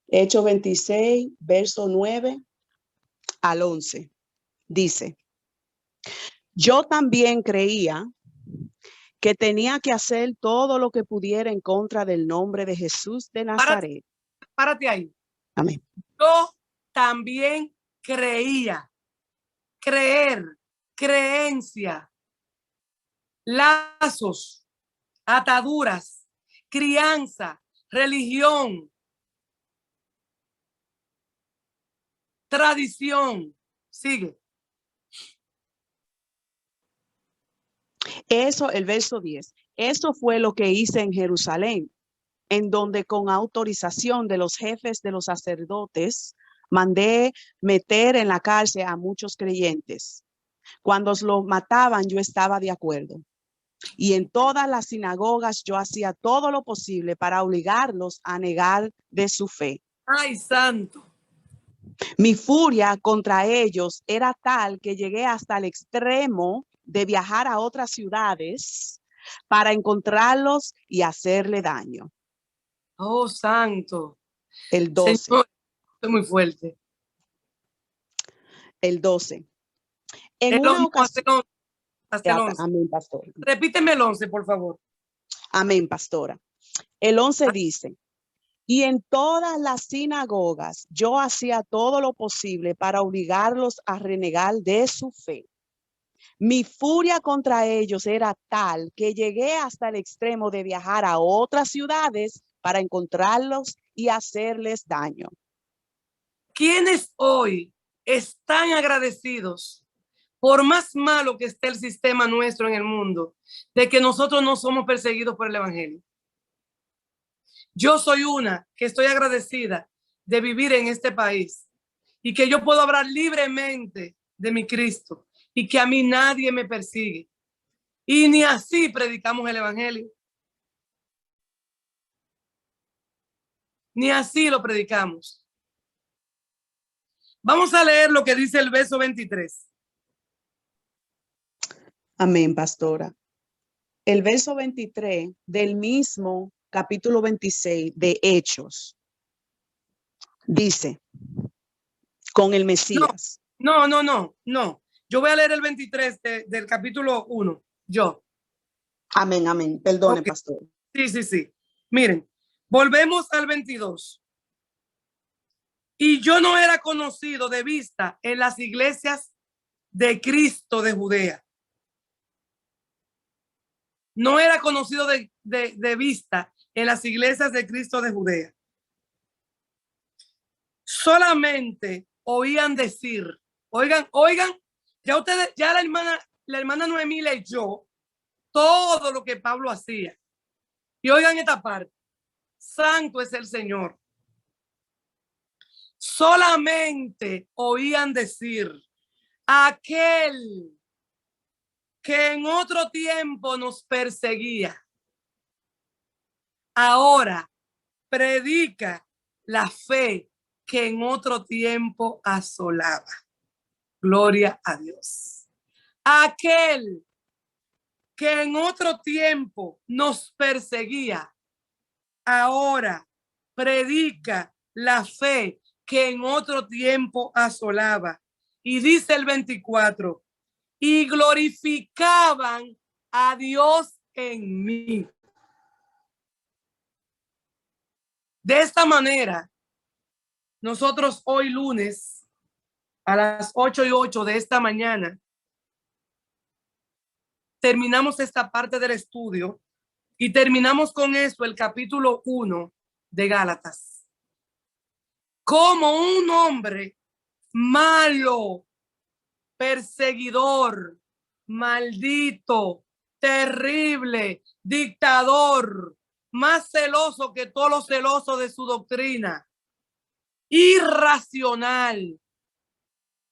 Hechos 26, verso 9 al 11. Dice, yo también creía que tenía que hacer todo lo que pudiera en contra del nombre de Jesús de Nazaret. Párate ahí. Amén. Yo también creía. Creer, creencia, lazos, ataduras, crianza, religión, tradición. Sigue. Eso, el verso 10. Eso fue lo que hice en Jerusalén, en donde con autorización de los jefes de los sacerdotes mandé meter en la cárcel a muchos creyentes. Cuando los mataban, yo estaba de acuerdo. Y en todas las sinagogas yo hacía todo lo posible para obligarlos a negar de su fe. ¡Ay, santo! Mi furia contra ellos era tal que llegué hasta el extremo de viajar a otras ciudades para encontrarlos y hacerle daño. ¡Oh, santo! El 12. Señor, es muy fuerte. El 12. En una ocasión. Hasta el 11. Amén, pastor. Repíteme el 11, por favor. Amén, pastora. El 11 dice, y en todas las sinagogas yo hacía todo lo posible para obligarlos a renegar de su fe. Mi furia contra ellos era tal que llegué hasta el extremo de viajar a otras ciudades para encontrarlos y hacerles daño. ¿Quiénes hoy están agradecidos, por más malo que esté el sistema nuestro en el mundo, de que nosotros no somos perseguidos por el evangelio? Yo soy una que estoy agradecida de vivir en este país y que yo puedo hablar libremente de mi Cristo y que a mí nadie me persigue. Y ni así predicamos el evangelio. Ni así lo predicamos. Vamos a leer lo que dice el verso 23. Amén, pastora. El verso 23 del mismo capítulo 26 de Hechos dice, con el Mesías. No. Yo voy a leer el 23 del capítulo 1. Yo. Amén. Perdone, Okay. pastor. Sí. Miren, volvemos al 22. Y yo no era conocido de vista en las iglesias de Cristo de Judea. No era conocido de vista en las iglesias de Cristo de Judea. Solamente oían decir, oigan, ya la hermana Noemí leyó todo lo que Pablo hacía. Y oigan esta parte, santo es el Señor. Solamente oían decir, aquel que en otro tiempo nos perseguía, ahora predica la fe que en otro tiempo asolaba. Gloria a Dios. Aquel que en otro tiempo nos perseguía, ahora predica la fe que en otro tiempo asolaba. Y dice el 24, y glorificaban a Dios en mí. De esta manera, nosotros hoy lunes a las 8:08 de esta mañana terminamos esta parte del estudio y terminamos con esto el capítulo 1 de Gálatas. Como un hombre malo, perseguidor, maldito, terrible, dictador, más celoso que todos los celosos de su doctrina, irracional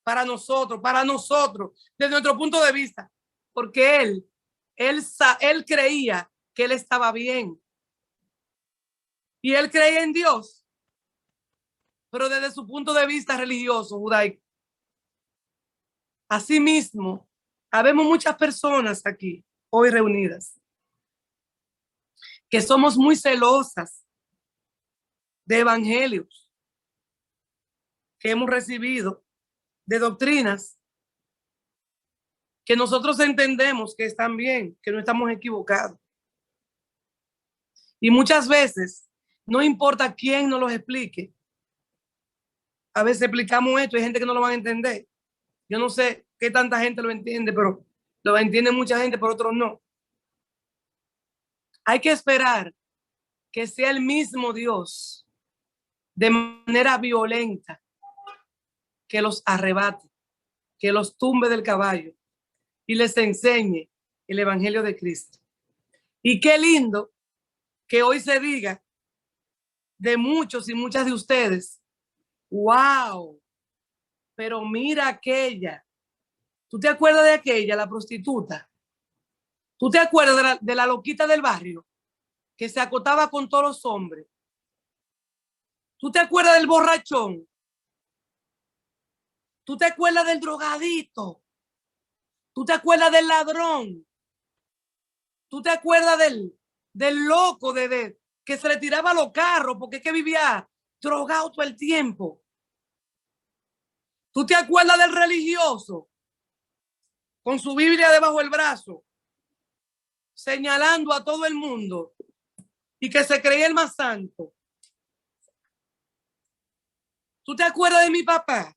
para nosotros, desde nuestro punto de vista, porque él creía que él estaba bien y él creía en Dios, pero desde su punto de vista religioso, judaico. Asimismo, habemos muchas personas aquí hoy reunidas que somos muy celosas de evangelios que hemos recibido, de doctrinas que nosotros entendemos que están bien, que no estamos equivocados. Y muchas veces, no importa quién nos los explique, a veces explicamos esto y hay gente que no lo va a entender. Yo no sé qué tanta gente lo entiende, pero lo entiende mucha gente, pero otros no. Hay que esperar que sea el mismo Dios de manera violenta que los arrebate, que los tumbe del caballo y les enseñe el evangelio de Cristo. Y qué lindo que hoy se diga de muchos y muchas de ustedes, wow, pero mira aquella. ¿Tú te acuerdas de aquella, la prostituta? ¿Tú te acuerdas de la loquita del barrio que se acotaba con todos los hombres? ¿Tú te acuerdas del borrachón? ¿Tú te acuerdas del drogadito? ¿Tú te acuerdas del ladrón? ¿Tú te acuerdas del loco que se le tiraba a los carros porque es que vivía drogado todo el tiempo? ¿Tú te acuerdas del religioso con su Biblia debajo del brazo, señalando a todo el mundo y que se creía el más santo? ¿Tú te acuerdas de mi papá?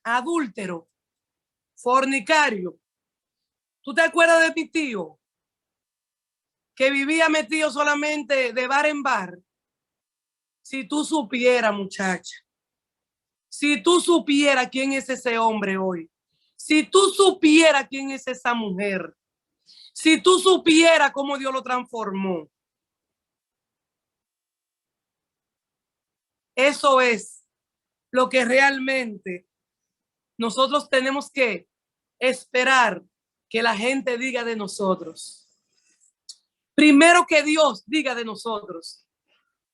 Adúltero, fornicario. ¿Tú te acuerdas de mi tío? que vivía metido solamente de bar en bar. Si tú supieras, muchacha, si tú supieras quién es ese hombre hoy, si tú supieras quién es esa mujer, si tú supieras cómo Dios lo transformó, eso es lo que realmente nosotros tenemos que esperar que la gente diga de nosotros. Primero que Dios diga de nosotros: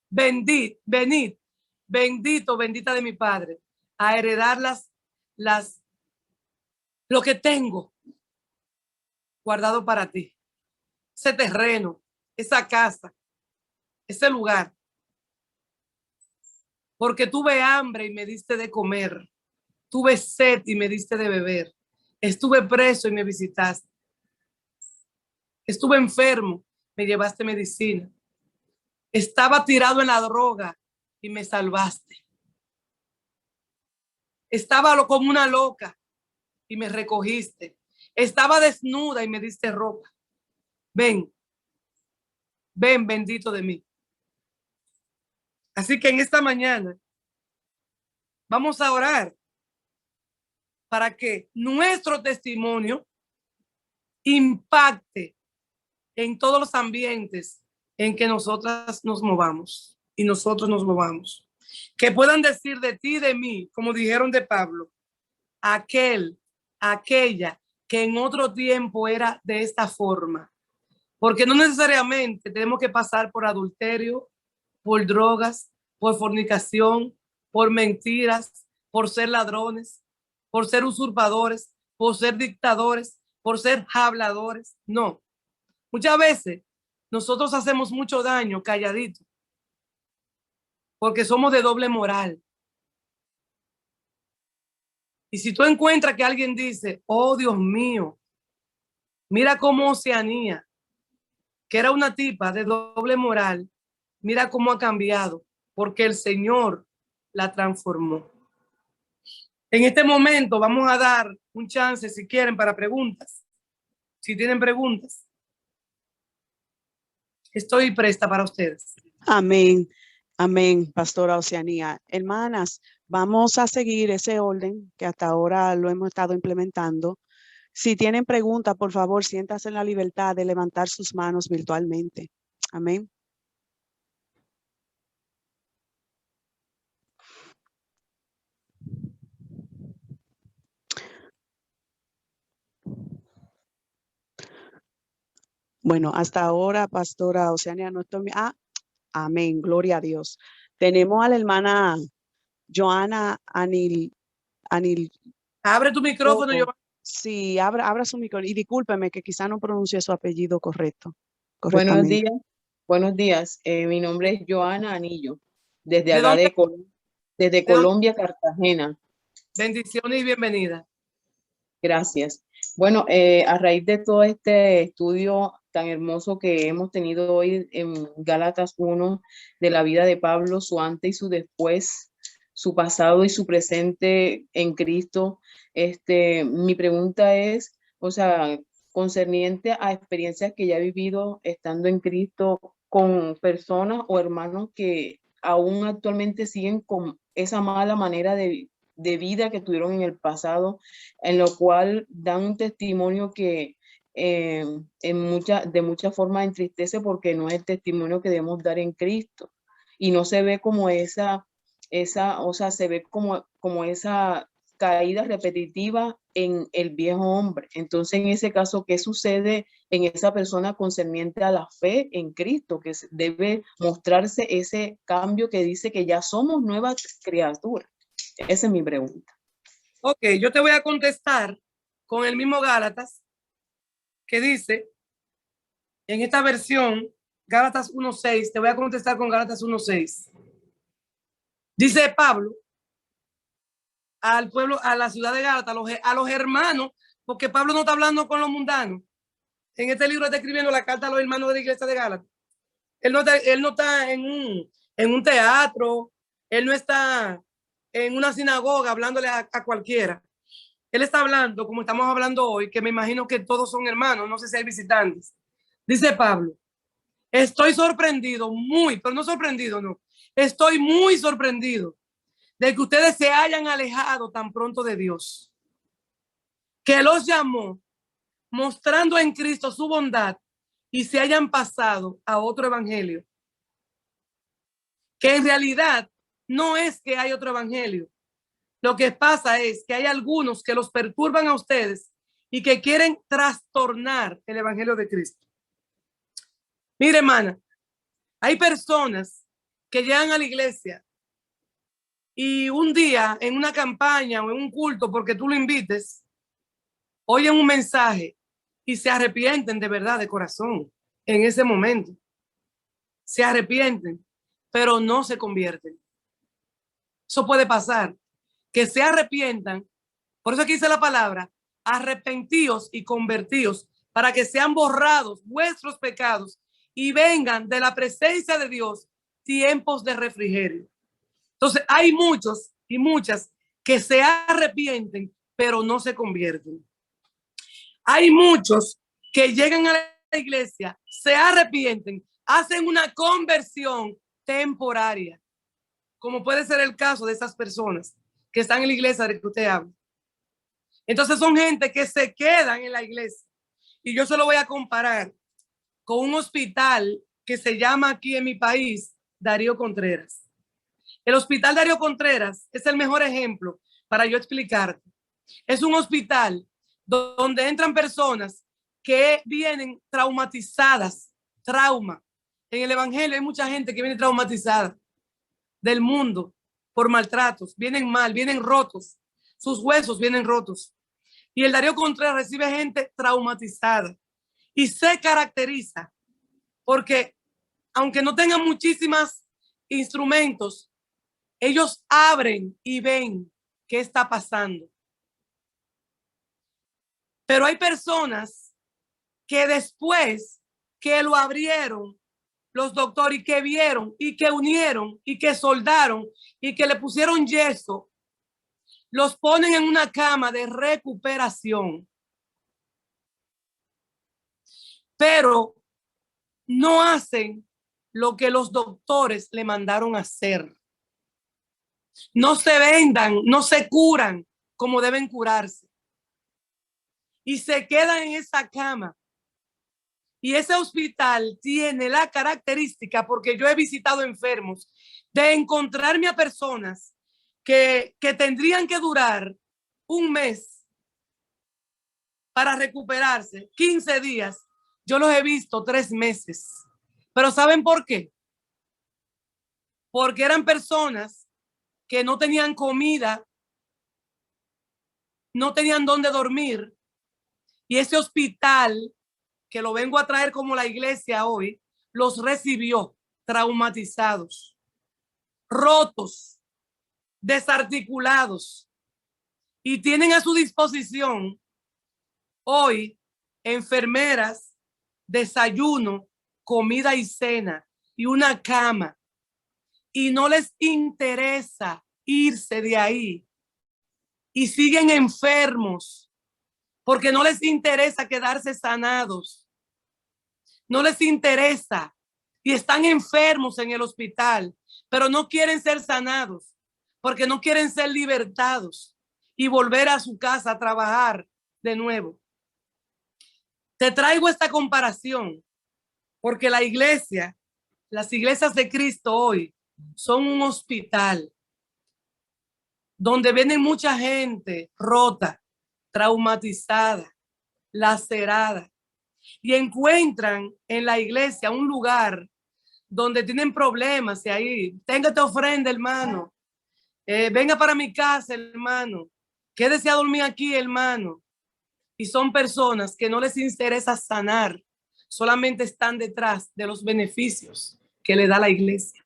venid, bendito, bendita de mi Padre, a heredar lo que tengo guardado para ti. Ese terreno, esa casa, ese lugar. Porque tuve hambre y me diste de comer. Tuve sed y me diste de beber. Estuve preso y me visitaste. Estuve enfermo, me llevaste medicina. Estaba tirado en la droga y me salvaste. Estaba como una loca y me recogiste. Estaba desnuda y me diste ropa. Ven, ven, bendito de mí. Así que en esta mañana vamos a orar para que nuestro testimonio impacte en todos los ambientes en que nosotras nos movamos y nosotros nos movamos. Que puedan decir de ti y de mí, como dijeron de Pablo, aquella que en otro tiempo era de esta forma. Porque no necesariamente tenemos que pasar por adulterio, por drogas, por fornicación, por mentiras, por ser ladrones, por ser usurpadores, por ser dictadores, por ser habladores. No. Muchas veces nosotros hacemos mucho daño calladito porque somos de doble moral. Y si tú encuentras que alguien dice: oh Dios mío, mira cómo Oceanía, que era una tipa de doble moral, mira cómo ha cambiado, porque el Señor la transformó. En este momento vamos a dar un chance, si quieren, para preguntas. Si tienen preguntas, estoy presta para ustedes. Amén. Amén, Pastora Oceanía. Hermanas, vamos a seguir ese orden que hasta ahora lo hemos estado implementando. Si tienen preguntas, por favor, siéntanse en la libertad de levantar sus manos virtualmente. Amén. Bueno, hasta ahora, Pastora Oceanía, no estoy... amén, gloria a Dios. Tenemos a la hermana Joana Anil. Abre tu micrófono. Sí, abra su micrófono. Y discúlpeme que quizá no pronuncie su apellido Buenos días. Buenos días. Mi nombre es Joana Anillo, desde acá desde Colombia, Cartagena. Bendiciones y bienvenida. Gracias. Bueno, a raíz de todo este estudio tan hermoso que hemos tenido hoy en Gálatas 1, de la vida de Pablo, su antes y su después, su pasado y su presente en Cristo, mi pregunta es, o sea, concerniente a experiencias que ya he vivido estando en Cristo con personas o hermanos que aún actualmente siguen con esa mala manera de vida que tuvieron en el pasado, en lo cual dan un testimonio que de muchas formas entristece, porque no es el testimonio que debemos dar en Cristo, y no se ve como o sea, se ve como esa caída repetitiva en el viejo hombre. Entonces, en ese caso, ¿qué sucede en esa persona concerniente a la fe en Cristo? Que debe mostrarse ese cambio que dice que ya somos nuevas criaturas. Esa es mi pregunta. Ok, yo te voy a contestar con el mismo Gálatas, que dice, en esta versión, Gálatas 1:6, te voy a contestar con Gálatas 1:6. Dice Pablo al pueblo, a la ciudad de Gálatas, a los hermanos, porque Pablo no está hablando con los mundanos. En este libro está escribiendo la carta a los hermanos de la iglesia de Gálatas. Él no está en un teatro, él no está en una sinagoga hablándole a cualquiera. Él está hablando como estamos hablando hoy, que me imagino que todos son hermanos, no sé si hay visitantes. Dice Pablo: Estoy sorprendido, pero no sorprendido, no. Estoy muy sorprendido de que ustedes se hayan alejado tan pronto de Dios, que los llamó mostrando en Cristo su bondad y se hayan pasado a otro evangelio, que en realidad no es que hay otro evangelio. Lo que pasa es que hay algunos que los perturban a ustedes y que quieren trastornar el evangelio de Cristo. Mire, hermana, hay personas que llegan a la iglesia y un día en una campaña o en un culto, porque tú lo invites, oyen un mensaje y se arrepienten de verdad, de corazón, en ese momento. Se arrepienten, pero no se convierten. Eso puede pasar, que se arrepientan. Por eso aquí dice la palabra, arrepentíos y convertíos, para que sean borrados vuestros pecados y vengan de la presencia de Dios tiempos de refrigerio. Entonces hay muchos y muchas que se arrepienten, pero no se convierten. Hay muchos que llegan a la iglesia, se arrepienten, hacen una conversión temporaria, como puede ser el caso de esas personas que están en la iglesia de que usted habla. Entonces son gente que se quedan en la iglesia. Y yo se lo voy a comparar con un hospital que se llama aquí en mi país Darío Contreras. El hospital Darío Contreras es el mejor ejemplo para yo explicarte. Es un hospital donde entran personas que vienen traumatizadas, trauma. En el evangelio hay mucha gente que viene traumatizada del mundo por maltratos, vienen mal, vienen rotos, sus huesos vienen rotos. Y el Darío Contreras recibe gente traumatizada y se caracteriza porque aunque no tengan muchísimos instrumentos, ellos abren y ven qué está pasando. Pero hay personas que después que lo abrieron, los doctores, y que vieron y que unieron y que soldaron y que le pusieron yeso, los ponen en una cama de recuperación. Pero no hacen lo que los doctores le mandaron a hacer. No se vendan, no se curan como deben curarse. Y se quedan en esa cama. Y ese hospital tiene la característica, porque yo he visitado enfermos, de encontrarme a personas que tendrían que durar un mes para recuperarse, 15 días. Yo los he visto 3 meses. Pero ¿saben por qué? Porque eran personas que no tenían comida, no tenían dónde dormir. Y ese hospital, que lo vengo a traer como la iglesia hoy, los recibió traumatizados, rotos, desarticulados. Y tienen a su disposición hoy enfermeras, desayuno, comida y cena y una cama. Y no les interesa irse de ahí. Y siguen enfermos porque no les interesa quedarse sanados. No les interesa. Y están enfermos en el hospital, pero no quieren ser sanados porque no quieren ser libertados y volver a su casa a trabajar de nuevo. Te traigo esta comparación porque la iglesia, las iglesias de Cristo hoy son un hospital donde viene mucha gente rota, traumatizada, lacerada, y encuentran en la iglesia un lugar donde tienen problemas. Y ahí, téngate ofrenda, hermano, venga para mi casa, hermano, quédese a dormir aquí, hermano. Y son personas que no les interesa sanar, solamente están detrás de los beneficios que le da la iglesia.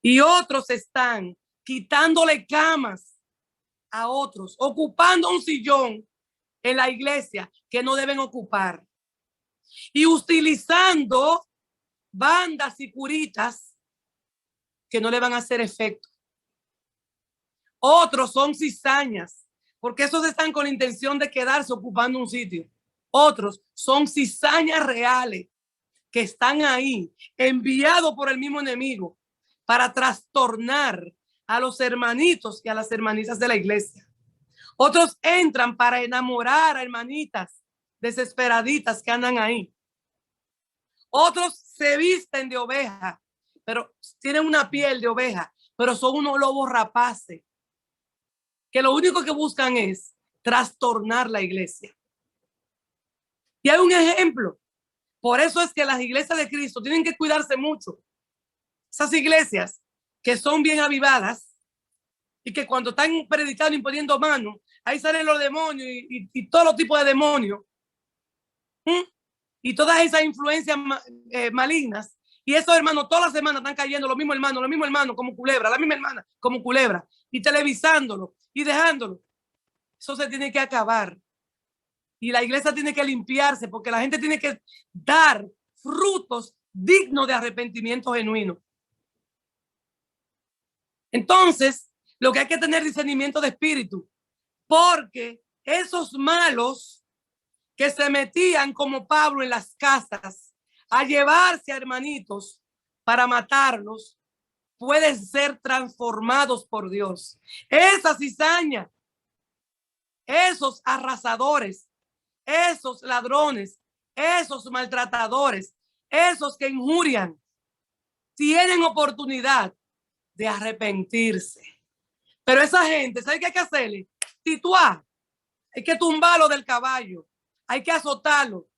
Y otros están quitándole camas a otros, ocupando un sillón en la iglesia que no deben ocupar, y utilizando bandas y curitas que no le van a hacer efecto. Otros son cizañas, porque esos están con la intención de quedarse ocupando un sitio. Otros son cizañas reales que están ahí, enviados por el mismo enemigo para trastornar a los hermanitos y a las hermanitas de la iglesia. Otros entran para enamorar a hermanitas desesperaditas que andan ahí. Otros se visten de oveja, pero tienen una piel de oveja, pero son unos lobos rapaces que lo único que buscan es trastornar la iglesia. Y hay un ejemplo. Por eso es que las iglesias de Cristo tienen que cuidarse mucho. Esas iglesias que son bien avivadas y que cuando están predicando y poniendo manos, ahí salen los demonios y todo los tipos de demonios. Y todas esas influencias malignas. Y esos hermanos todas las semanas están cayendo los mismos hermanos como culebra, la misma hermana como culebra, y televisándolo y dejándolo. Eso se tiene que acabar. Y la iglesia tiene que limpiarse porque la gente tiene que dar frutos dignos de arrepentimiento genuino. Entonces, lo que hay que tener discernimiento de espíritu, porque esos malos que se metían como Pablo en las casas a llevarse a hermanitos para matarlos, pueden ser transformados por Dios. Esa cizaña, esos arrasadores, esos ladrones, esos maltratadores, esos que injurian, tienen oportunidad de arrepentirse. Pero esa gente, ¿sabe qué hay que hacerle? Tituar, hay que tumbarlo del caballo, hay que azotarlo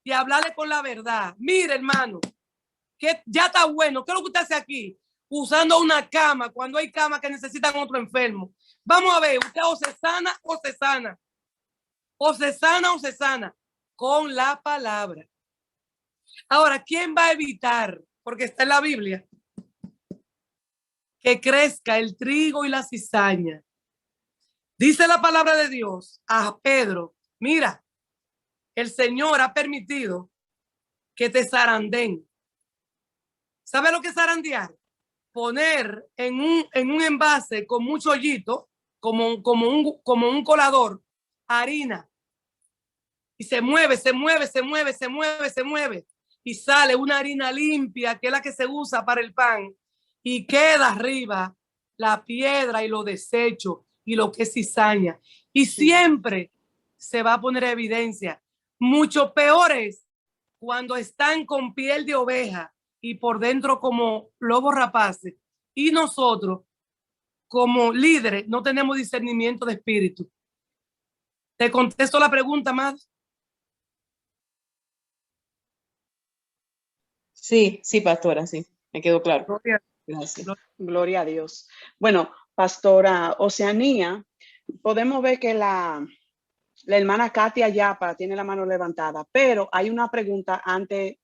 y hablarle con la verdad. Mire, hermano, que ya está bueno. ¿Qué es lo que usted hace aquí? Usando una cama cuando hay camas que necesitan otro enfermo. Vamos a ver, usted o se sana o se sana. O se sana o se sana con la palabra. Ahora, ¿quién va a evitar? Porque está en la Biblia, que crezca el trigo y la cizaña. Dice la palabra de Dios a Pedro, mira, el Señor ha permitido que te zarandeen. ¿Sabe lo que es zarandear? Poner en un envase con mucho hoyito, como un colador, harina. Y se mueve. Y sale una harina limpia, que es la que se usa para el pan. Y queda arriba la piedra y los desechos y lo que es cizaña. Y siempre se va a poner evidencia. Mucho peor es cuando están con piel de oveja y por dentro como lobos rapaces. Y nosotros, como líderes, no tenemos discernimiento de espíritu. ¿Te contesto la pregunta más? Sí, pastora, sí, me quedó claro. Gracias. Gloria a Dios. Bueno, pastora Oceanía, podemos ver que la hermana Katia Yapa tiene la mano levantada, pero hay una pregunta antes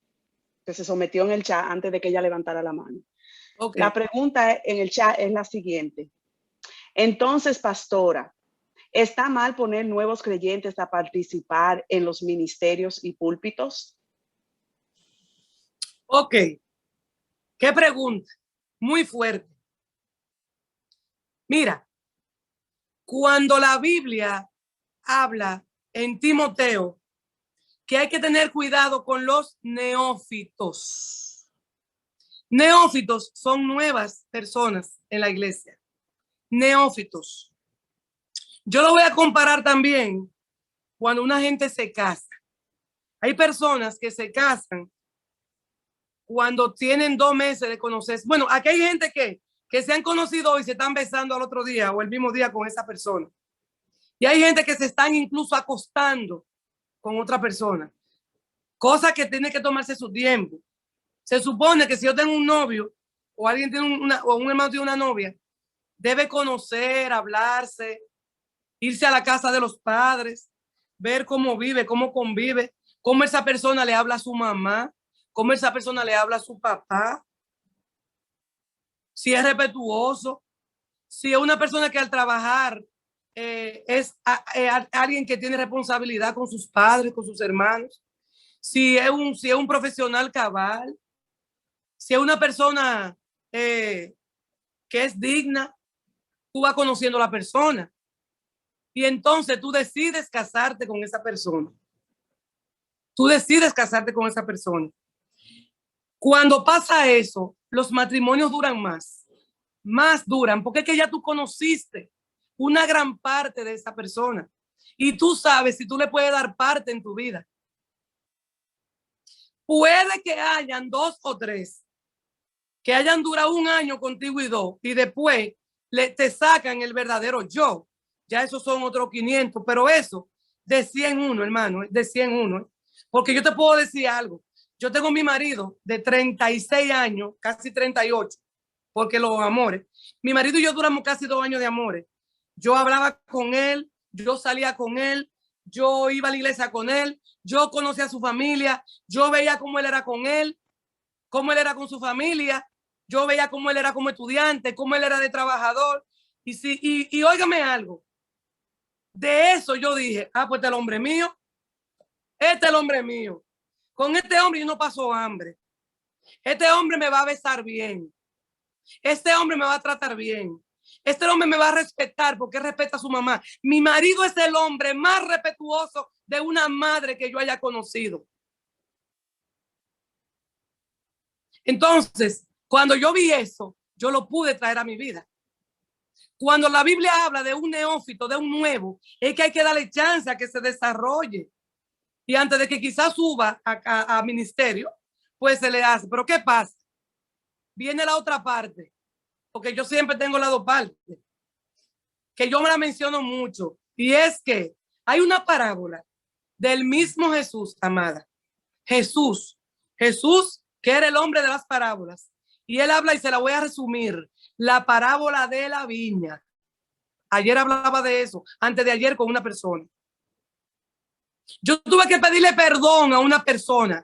que se sometió en el chat antes de que ella levantara la mano. Okay. La pregunta en el chat es la siguiente. Entonces, pastora, ¿está mal poner nuevos creyentes a participar en los ministerios y púlpitos? Ok. ¿Qué pregunta? Muy fuerte. Mira, cuando la Biblia habla en Timoteo que hay que tener cuidado con los neófitos. Neófitos son nuevas personas en la iglesia. Neófitos. Yo lo voy a comparar también cuando una gente se casa. Hay personas que se casan cuando tienen 2 meses de conocerse. Bueno, aquí hay gente que se han conocido hoy y se están besando al otro día o el mismo día con esa persona. Y hay gente que se están incluso acostando con otra persona. Cosa que tiene que tomarse su tiempo. Se supone que si yo tengo un novio o alguien tiene o un hermano tiene una novia, debe conocer, hablarse, irse a la casa de los padres, ver cómo vive, cómo convive, cómo esa persona le habla a su mamá, cómo esa persona le habla a su papá, si es respetuoso, si es una persona que al trabajar es alguien que tiene responsabilidad con sus padres, con sus hermanos, si es un profesional cabal, si es una persona que es digna, tú vas conociendo a la persona y entonces tú decides casarte con esa persona. Tú decides casarte con esa persona. Cuando pasa eso, los matrimonios duran más duran, porque es que ya tú conociste una gran parte de esa persona y tú sabes si tú le puedes dar parte en tu vida. Puede que hayan 2 o 3 que hayan durado 1 año contigo y 2 y después te sacan el verdadero yo. Ya esos son otros 500, pero eso de 101, hermano, de 101. Porque yo te puedo decir algo. Yo tengo mi marido de 36 años, casi 38, porque los amores. Mi marido y yo duramos casi 2 años de amores. Yo hablaba con él, yo salía con él, yo iba a la iglesia con él, yo conocía a su familia, yo veía cómo él era con él, cómo él era con su familia, yo veía cómo él era como estudiante, cómo él era de trabajador. Y óigame algo, de eso yo dije, pues este es el hombre mío, este es el hombre mío. Con este hombre yo no paso hambre. Este hombre me va a besar bien. Este hombre me va a tratar bien. Este hombre me va a respetar porque respeta a su mamá. Mi marido es el hombre más respetuoso de una madre que yo haya conocido. Entonces, cuando yo vi eso, yo lo pude traer a mi vida. Cuando la Biblia habla de un neófito, de un nuevo, es que hay que darle chance a que se desarrolle. Y antes de que quizás suba a ministerio, pues se le hace. Pero ¿qué pasa? Viene la otra parte, porque yo siempre tengo las 2 partes, que yo me la menciono mucho, y es que hay una parábola del mismo Jesús, amada. Jesús, que era el hombre de las parábolas, y él habla, y se la voy a resumir, la parábola de la viña. Ayer hablaba de eso, antes de ayer con una persona. Yo tuve que pedirle perdón a una persona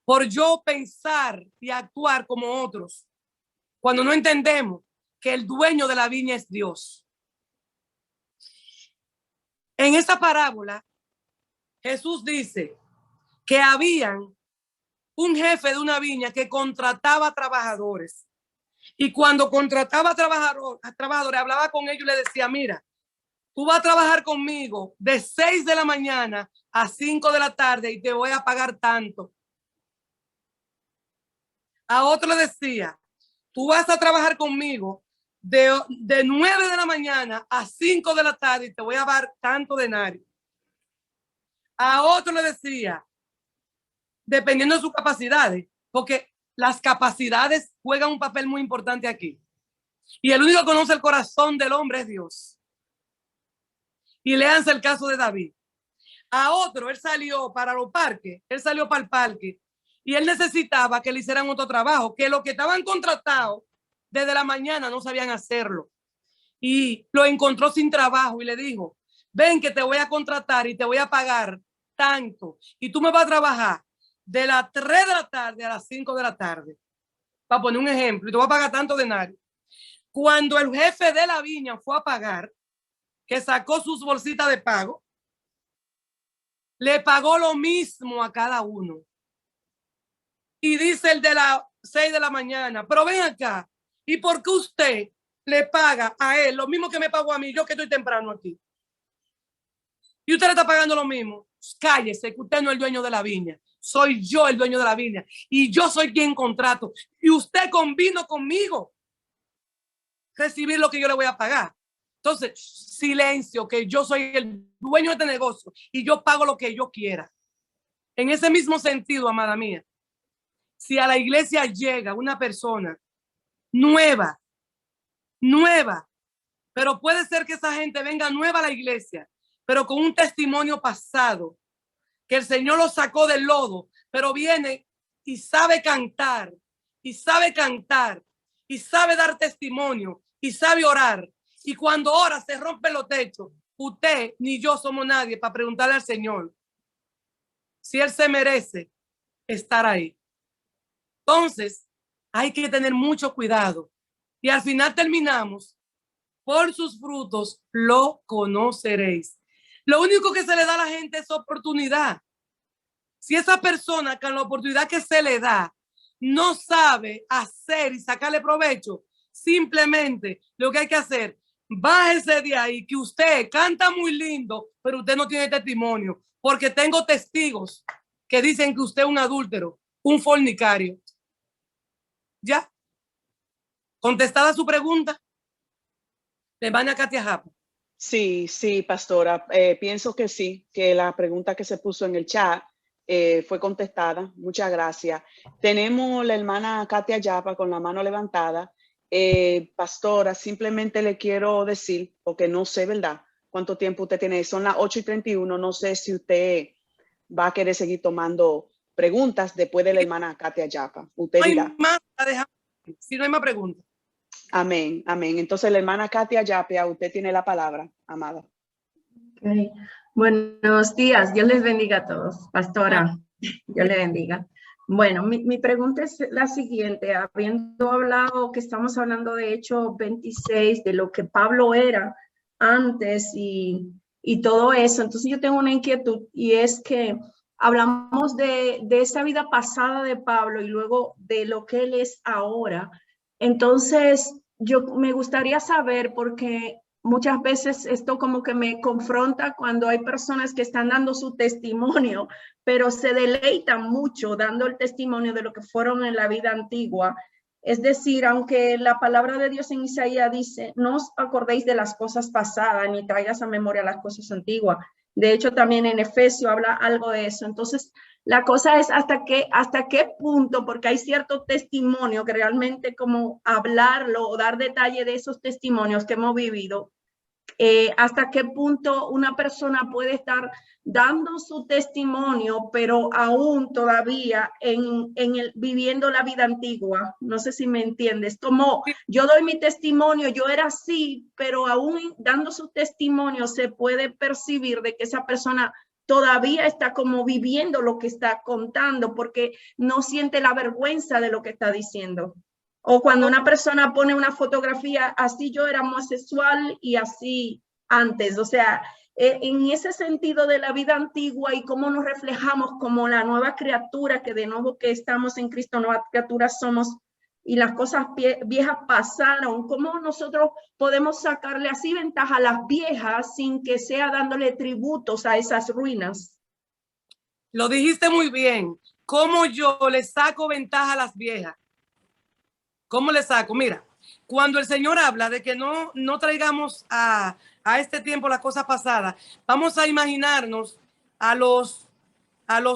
por yo pensar y actuar como otros, cuando no entendemos que el dueño de la viña es Dios. En esa parábola, Jesús dice que habían un jefe de una viña que contrataba trabajadores. Y cuando contrataba trabajadores, hablaba con ellos y le decía, mira, tú vas a trabajar conmigo de 6 de la mañana a 5 de la tarde y te voy a pagar tanto. A otro le decía, tú vas a trabajar conmigo de 9 de la mañana a 5 de la tarde y te voy a dar tanto denario. A otro le decía, dependiendo de sus capacidades, porque las capacidades juegan un papel muy importante aquí. Y el único que conoce el corazón del hombre es Dios. Y léanse el caso de David. A otro, él salió para los parques, él salió para el parque y él necesitaba que le hicieran otro trabajo, que los que estaban contratados desde la mañana no sabían hacerlo. Y lo encontró sin trabajo y le dijo, ven que te voy a contratar y te voy a pagar tanto. Y tú me vas a trabajar de las 3 de la tarde a las 5 de la tarde. Para poner un ejemplo, y te voy a pagar tanto denario. Cuando el jefe de la viña fue a pagar, que sacó sus bolsitas de pago, le pagó lo mismo a cada uno. Y dice el de las 6 de la mañana, pero ven acá, ¿y por qué usted le paga a él lo mismo que me pagó a mí, yo que estoy temprano aquí? Y usted le está pagando lo mismo. Cállese, que usted no es el dueño de la viña. Soy yo el dueño de la viña. Y yo soy quien contrato. Y usted convino conmigo recibir lo que yo le voy a pagar. Entonces, silencio, que yo soy el dueño de este negocio y yo pago lo que yo quiera. En ese mismo sentido, amada mía, si a la iglesia llega una persona nueva, pero puede ser que esa gente venga nueva a la iglesia, pero con un testimonio pasado, que el Señor lo sacó del lodo, pero viene y sabe cantar, y sabe dar testimonio, y sabe orar. Y cuando ora se rompen los techos. Usted ni yo somos nadie para preguntarle al Señor si Él se merece estar ahí. Entonces, hay que tener mucho cuidado. Y al final terminamos, por sus frutos lo conoceréis. Lo único que se le da a la gente es oportunidad. Si esa persona con la oportunidad que se le da no sabe hacer y sacarle provecho, simplemente lo que hay que hacer, bájese de ahí, que usted canta muy lindo, pero usted no tiene testimonio, porque tengo testigos que dicen que usted es un adúltero, un fornicario. Ya. Contestada su pregunta, la hermana Katia Japa. Sí, sí, pastora. Pienso que sí, que la pregunta que se puso en el chat fue contestada. Muchas gracias. Tenemos la hermana Katia Yapa con la mano levantada. Pastora, simplemente le quiero decir, porque no sé, ¿verdad?, cuánto tiempo usted tiene. Son las 8:31. No sé si usted va a querer seguir tomando preguntas después de la hermana Katia Yapa. Usted No hay dirá. más, si no hay más preguntas. Amén, amén. Entonces, la hermana Katia Yapia, usted tiene la palabra, amada. Okay. Buenos días, Dios les bendiga a todos. Pastora, Dios le bendiga. Bueno, mi pregunta es la siguiente. Habiendo hablado, que estamos hablando de Hechos 26, de lo que Pablo era antes y todo eso, entonces yo tengo una inquietud y es que hablamos de esa vida pasada de Pablo y luego de lo que él es ahora. Entonces, yo me gustaría saber, porque muchas veces esto como que me confronta cuando hay personas que están dando su testimonio, pero se deleitan mucho dando el testimonio de lo que fueron en la vida antigua. Es decir, aunque la palabra de Dios en Isaías dice, no os acordéis de las cosas pasadas, ni traigas a memoria las cosas antiguas. De hecho, también en Efesios habla algo de eso. Entonces, la cosa es hasta qué punto, porque hay cierto testimonio que realmente como hablarlo o dar detalle de esos testimonios que hemos vivido, hasta qué punto una persona puede estar dando su testimonio, pero aún todavía viviendo la vida antigua. No sé si me entiendes. Como yo doy mi testimonio, yo era así, pero aún dando su testimonio se puede percibir de que esa persona todavía está como viviendo lo que está contando, porque no siente la vergüenza de lo que está diciendo. O cuando una persona pone una fotografía, así yo era homosexual y así antes. O sea, en ese sentido de la vida antigua y cómo nos reflejamos como la nueva criatura, que de nuevo que estamos en Cristo, nuevas criaturas somos, y las cosas viejas pasaron, cómo nosotros podemos sacarle así ventaja a las viejas sin que sea dándole tributos a esas ruinas. Lo dijiste muy bien. ¿Cómo yo le saco ventaja a las viejas? ¿Cómo le saco? Mira, cuando el Señor habla de que no traigamos a este tiempo las cosas pasadas, vamos a imaginarnos a los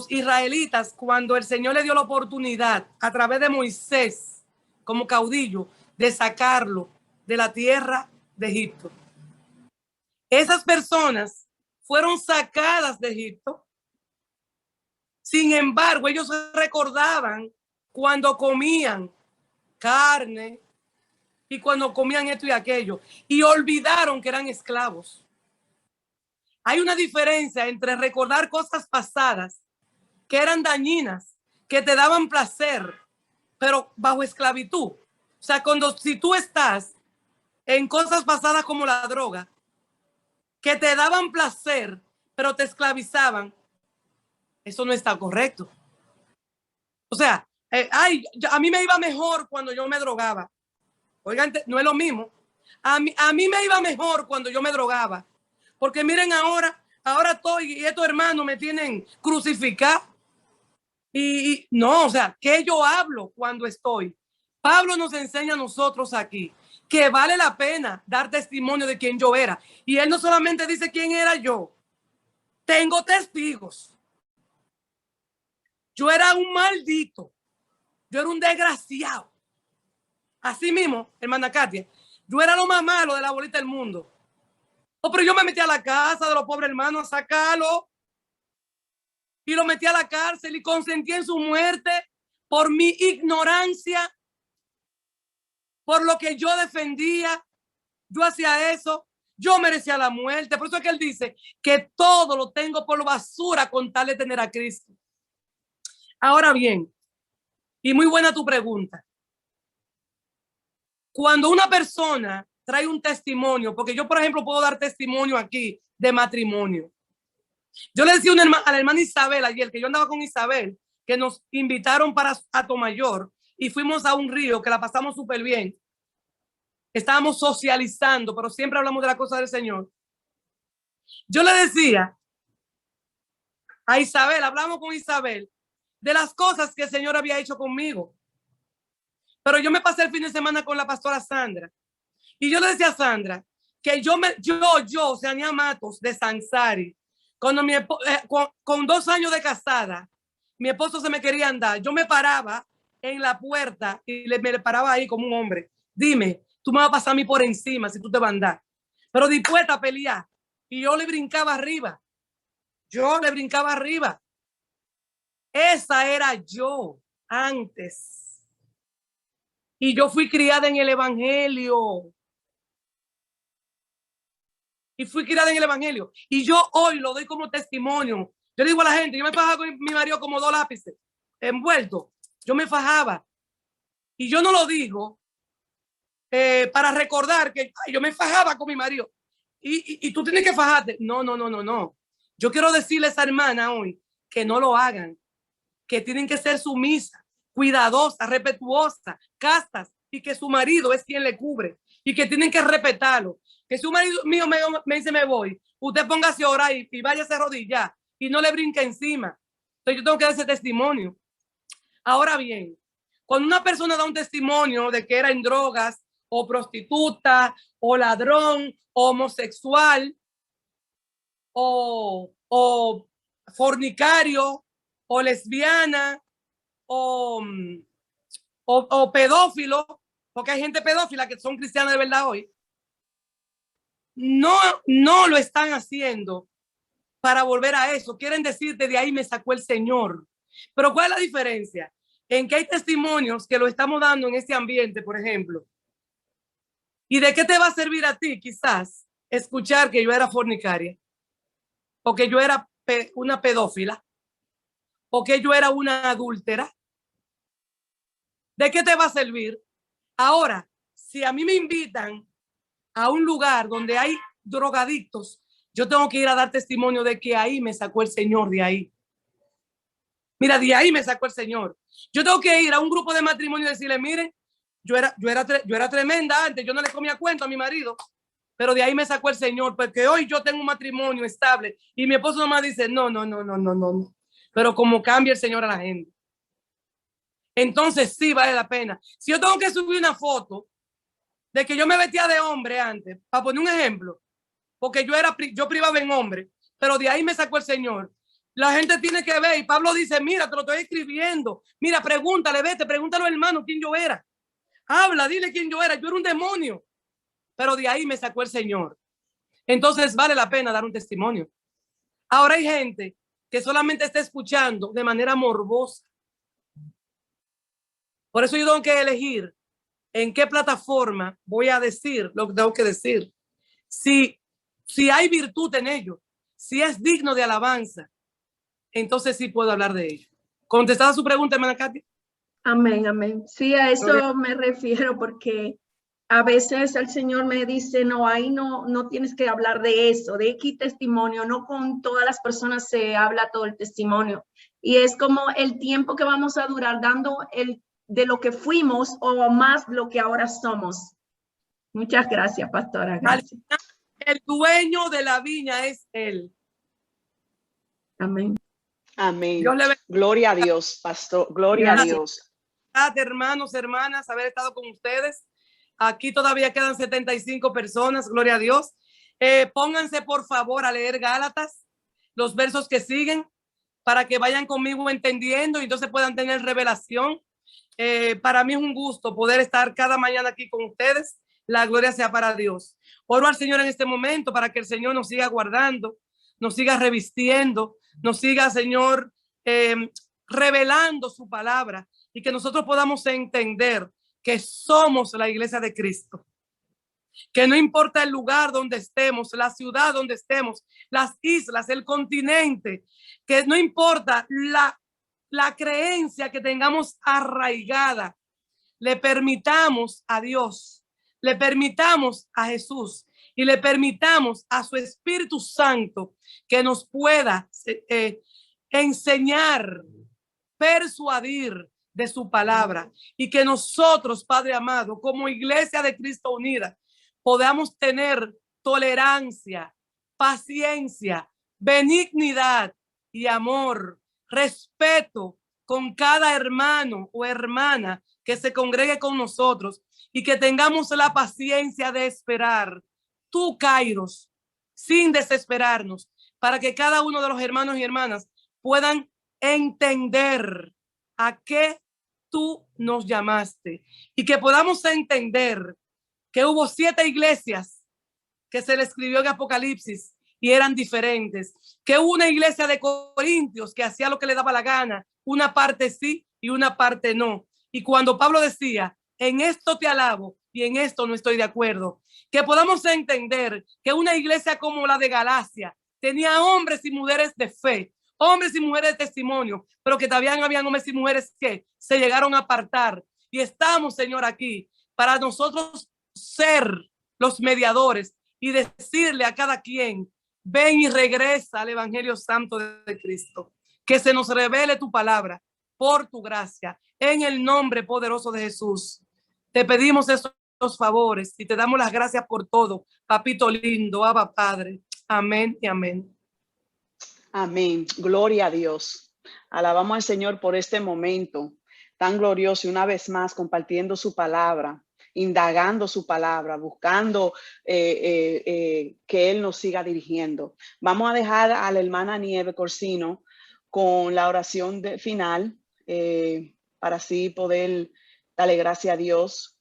israelitas cuando el Señor le dio la oportunidad a través de Moisés como caudillo de sacarlo de la tierra de Egipto. Esas personas fueron sacadas de Egipto. Sin embargo, ellos recordaban cuando comían carne y cuando comían esto y aquello, y olvidaron que eran esclavos. Hay una diferencia entre recordar cosas pasadas que eran dañinas, que te daban placer, pero bajo esclavitud. O sea, si tú estás en cosas pasadas como la droga, que te daban placer, pero te esclavizaban, eso no está correcto. O sea, a mí me iba mejor cuando yo me drogaba. Oigan, no es lo mismo. A mí me iba mejor cuando yo me drogaba. Porque miren ahora estoy y estos hermanos me tienen crucificado. Y no, o sea, ¿qué yo hablo cuando estoy? Pablo nos enseña a nosotros aquí que vale la pena dar testimonio de quién yo era. Y él no solamente dice quién era yo. Tengo testigos. Yo era un maldito. Yo era un desgraciado. Así mismo, hermana Katia, yo era lo más malo de la bolita del mundo. Oh, pero yo me metí a la casa de los pobres hermanos a sacarlo y lo metí a la cárcel y consentí en su muerte por mi ignorancia, por lo que yo defendía. Yo hacía eso, yo merecía la muerte. Por eso es que él dice que todo lo tengo por basura con tal de tener a Cristo. Ahora bien, y muy buena tu pregunta. Cuando una persona trae un testimonio, porque yo, por ejemplo, puedo dar testimonio aquí de matrimonio. Yo le decía a la hermana Isabel ayer, que yo andaba con Isabel, que nos invitaron para Atomayor y fuimos a un río que la pasamos súper bien. Estábamos socializando, pero siempre hablamos de la cosa del Señor. Yo le decía a Isabel, hablamos con Isabel de las cosas que el Señor había hecho conmigo. Pero yo me pasé el fin de semana con la pastora Sandra. Y yo le decía a Sandra que yo, Sania Matos, de Sansari, cuando con 2 años de casada, mi esposo se me quería andar. Yo me paraba en la puerta y me le paraba ahí como un hombre. Dime, tú me vas a pasar a mí por encima si tú te vas a andar. Pero dispuesta a pelear. Y yo le brincaba arriba. Esa era yo antes. Y yo fui criada en el evangelio. Y yo hoy lo doy como testimonio. Yo digo a la gente, yo me fajaba con mi marido como 2 lápices envueltos. Yo me fajaba. Y yo no lo digo para recordar que yo me fajaba con mi marido. Y tú tienes que fajarte. No. Yo quiero decirle a esa hermana hoy que no lo hagan, que tienen que ser sumisas, cuidadosas, respetuosas, castas, y que su marido es quien le cubre y que tienen que respetarlo. Que si un marido mío me dice me voy, usted póngase a orar y váyase a arrodillar y no le brinque encima. Entonces yo tengo que dar ese testimonio. Ahora bien, cuando una persona da un testimonio de que era en drogas o prostituta o ladrón o homosexual o fornicario o lesbiana o pedófilo, porque hay gente pedófila que son cristianos de verdad hoy, no lo están haciendo para volver a eso. Quieren decirte, de ahí me sacó el Señor. Pero ¿cuál es la diferencia? En que hay testimonios que lo estamos dando en este ambiente, por ejemplo. ¿Y de qué te va a servir a ti quizás escuchar que yo era fornicaria? O que yo era una pedófila? ¿O que yo era una adúltera? ¿De qué te va a servir? Ahora, si a mí me invitan a un lugar donde hay drogadictos, yo tengo que ir a dar testimonio de que ahí me sacó el Señor de ahí. Mira, de ahí me sacó el Señor. Yo tengo que ir a un grupo de matrimonio y decirle, miren, yo era tremenda antes, yo no le comía cuento a mi marido, pero de ahí me sacó el Señor, porque hoy yo tengo un matrimonio estable y mi esposo nomás dice, no. Pero como cambia el Señor a la gente. Entonces sí vale la pena. Si yo tengo que subir una foto de que yo me vestía de hombre antes, para poner un ejemplo, porque yo privaba en hombre, pero de ahí me sacó el Señor. La gente tiene que ver, y Pablo dice, mira, te lo estoy escribiendo, mira, pregúntale, pregúntale al hermano quién yo era. Habla, dile quién yo era un demonio, pero de ahí me sacó el Señor. Entonces vale la pena dar un testimonio. Ahora hay gente que solamente está escuchando de manera morbosa. Por eso yo tengo que elegir en qué plataforma voy a decir lo que tengo que decir. Si hay virtud en ello, si es digno de alabanza, entonces sí puedo hablar de ello. ¿Contestada su pregunta, hermana Katy? Amén. Sí, a eso me refiero, porque a veces el Señor me dice, no, ahí no tienes que hablar de eso, de X testimonio, no con todas las personas se habla todo el testimonio. Y es como el tiempo que vamos a durar dando de lo que fuimos o más lo que ahora somos. Muchas gracias, pastora. Gracias. El dueño de la viña es Él. Amén. Gloria a Dios, pastor. Gloria a Dios. Hermanos, hermanas, haber estado con ustedes. Aquí todavía quedan 75 personas. Gloria a Dios. Pónganse, por favor, a leer Gálatas, los versos que siguen, para que vayan conmigo entendiendo y entonces puedan tener revelación. Para mí es un gusto poder estar cada mañana aquí con ustedes. La gloria sea para Dios. Oro al Señor en este momento para que el Señor nos siga guardando, nos siga revistiendo, nos siga, Señor, revelando su palabra y que nosotros podamos entender que somos la iglesia de Cristo. Que no importa el lugar donde estemos, la ciudad donde estemos, las islas, el continente, que no importa la creencia que tengamos arraigada, le permitamos a Dios, le permitamos a Jesús y le permitamos a su Espíritu Santo que nos pueda enseñar, persuadir de su palabra y que nosotros, Padre amado, como Iglesia de Cristo Unida, podamos tener tolerancia, paciencia, benignidad y amor, respeto con cada hermano o hermana que se congregue con nosotros y que tengamos la paciencia de esperar tu Kairos, sin desesperarnos, para que cada uno de los hermanos y hermanas puedan entender a qué tú nos llamaste y que podamos entender que hubo 7 iglesias que se le escribió en Apocalipsis y eran diferentes, que hubo una iglesia de Corintios que hacía lo que le daba la gana, una parte sí y una parte no. Y cuando Pablo decía, en esto te alabo y en esto no estoy de acuerdo, que podamos entender que una iglesia como la de Galacia tenía hombres y mujeres de fe, hombres y mujeres de testimonio, pero que también habían hombres y mujeres que se llegaron a apartar. Y estamos, Señor, aquí para nosotros ser los mediadores y decirle a cada quien, ven y regresa al Evangelio Santo de Cristo. Que se nos revele tu palabra por tu gracia. En el nombre poderoso de Jesús. Te pedimos estos favores y te damos las gracias por todo. Papito lindo, Abba Padre. Amén y amén. Amén. Gloria a Dios. Alabamos al Señor por este momento tan glorioso y una vez más compartiendo su palabra, indagando su palabra, buscando que Él nos siga dirigiendo. Vamos a dejar a la hermana Nieve Corsino con la oración final para así poder darle gracias a Dios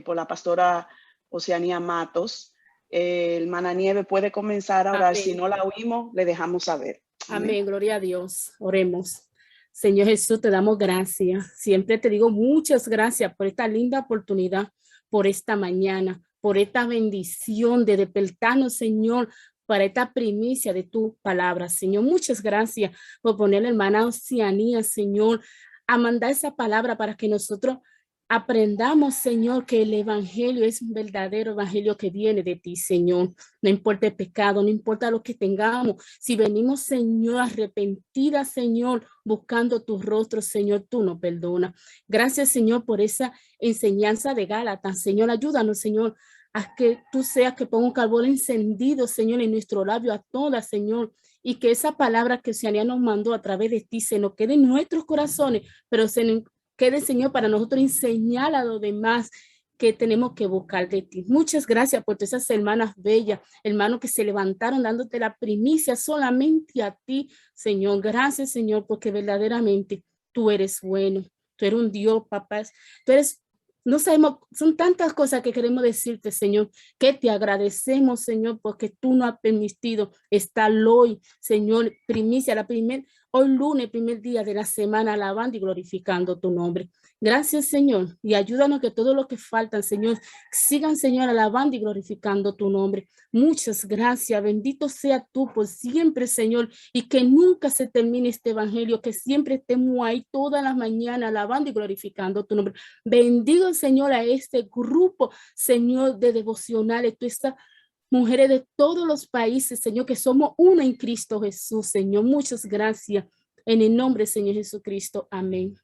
por la pastora Oceanía Matos. Hermana Nieve puede comenzar a orar. Amén. Si no la oímos, le dejamos saber. Amén. Amén. Gloria a Dios. Oremos. Señor Jesús, te damos gracias. Siempre te digo muchas gracias por esta linda oportunidad, por esta mañana, por esta bendición de despertarnos, Señor, para esta primicia de tu palabra, Señor. Muchas gracias por poner a la hermana Oceanía, Señor, a mandar esa palabra para que nosotros aprendamos, Señor, que el evangelio es un verdadero evangelio que viene de ti, Señor. No importa el pecado, no importa lo que tengamos. Si venimos, Señor, arrepentidas, Señor, buscando tu rostro, Señor, tú nos perdonas. Gracias, Señor, por esa enseñanza de Gálatas. Señor, ayúdanos, Señor, a que tú seas que ponga un carbón encendido, Señor, en nuestro labio a todas, Señor, y que esa palabra que Oceanía nos mandó a través de ti se nos quede en nuestros corazones, pero se nos quede, Señor, para nosotros enseñar a los demás que tenemos que buscar de ti. Muchas gracias por todas esas hermanas bellas, hermanos que se levantaron dándote la primicia solamente a ti, Señor. Gracias, Señor, porque verdaderamente tú eres bueno. Tú eres un Dios, papá. Tú eres, no sabemos, son tantas cosas que queremos decirte, Señor, que te agradecemos, Señor, porque tú nos has permitido estar hoy, Señor, primicia, hoy lunes, primer día de la semana, alabando y glorificando tu nombre. Gracias, Señor, y ayúdanos que todo lo que faltan, Señor, sigan, Señor, alabando y glorificando tu nombre. Muchas gracias, bendito sea tú por siempre, Señor, y que nunca se termine este evangelio, que siempre estemos ahí todas las mañanas alabando y glorificando tu nombre. Bendigo, Señor, a este grupo, Señor, de devocionales, tú estás mujeres de todos los países, Señor, que somos una en Cristo Jesús, Señor. Muchas gracias. En el nombre, Señor Jesucristo. Amén.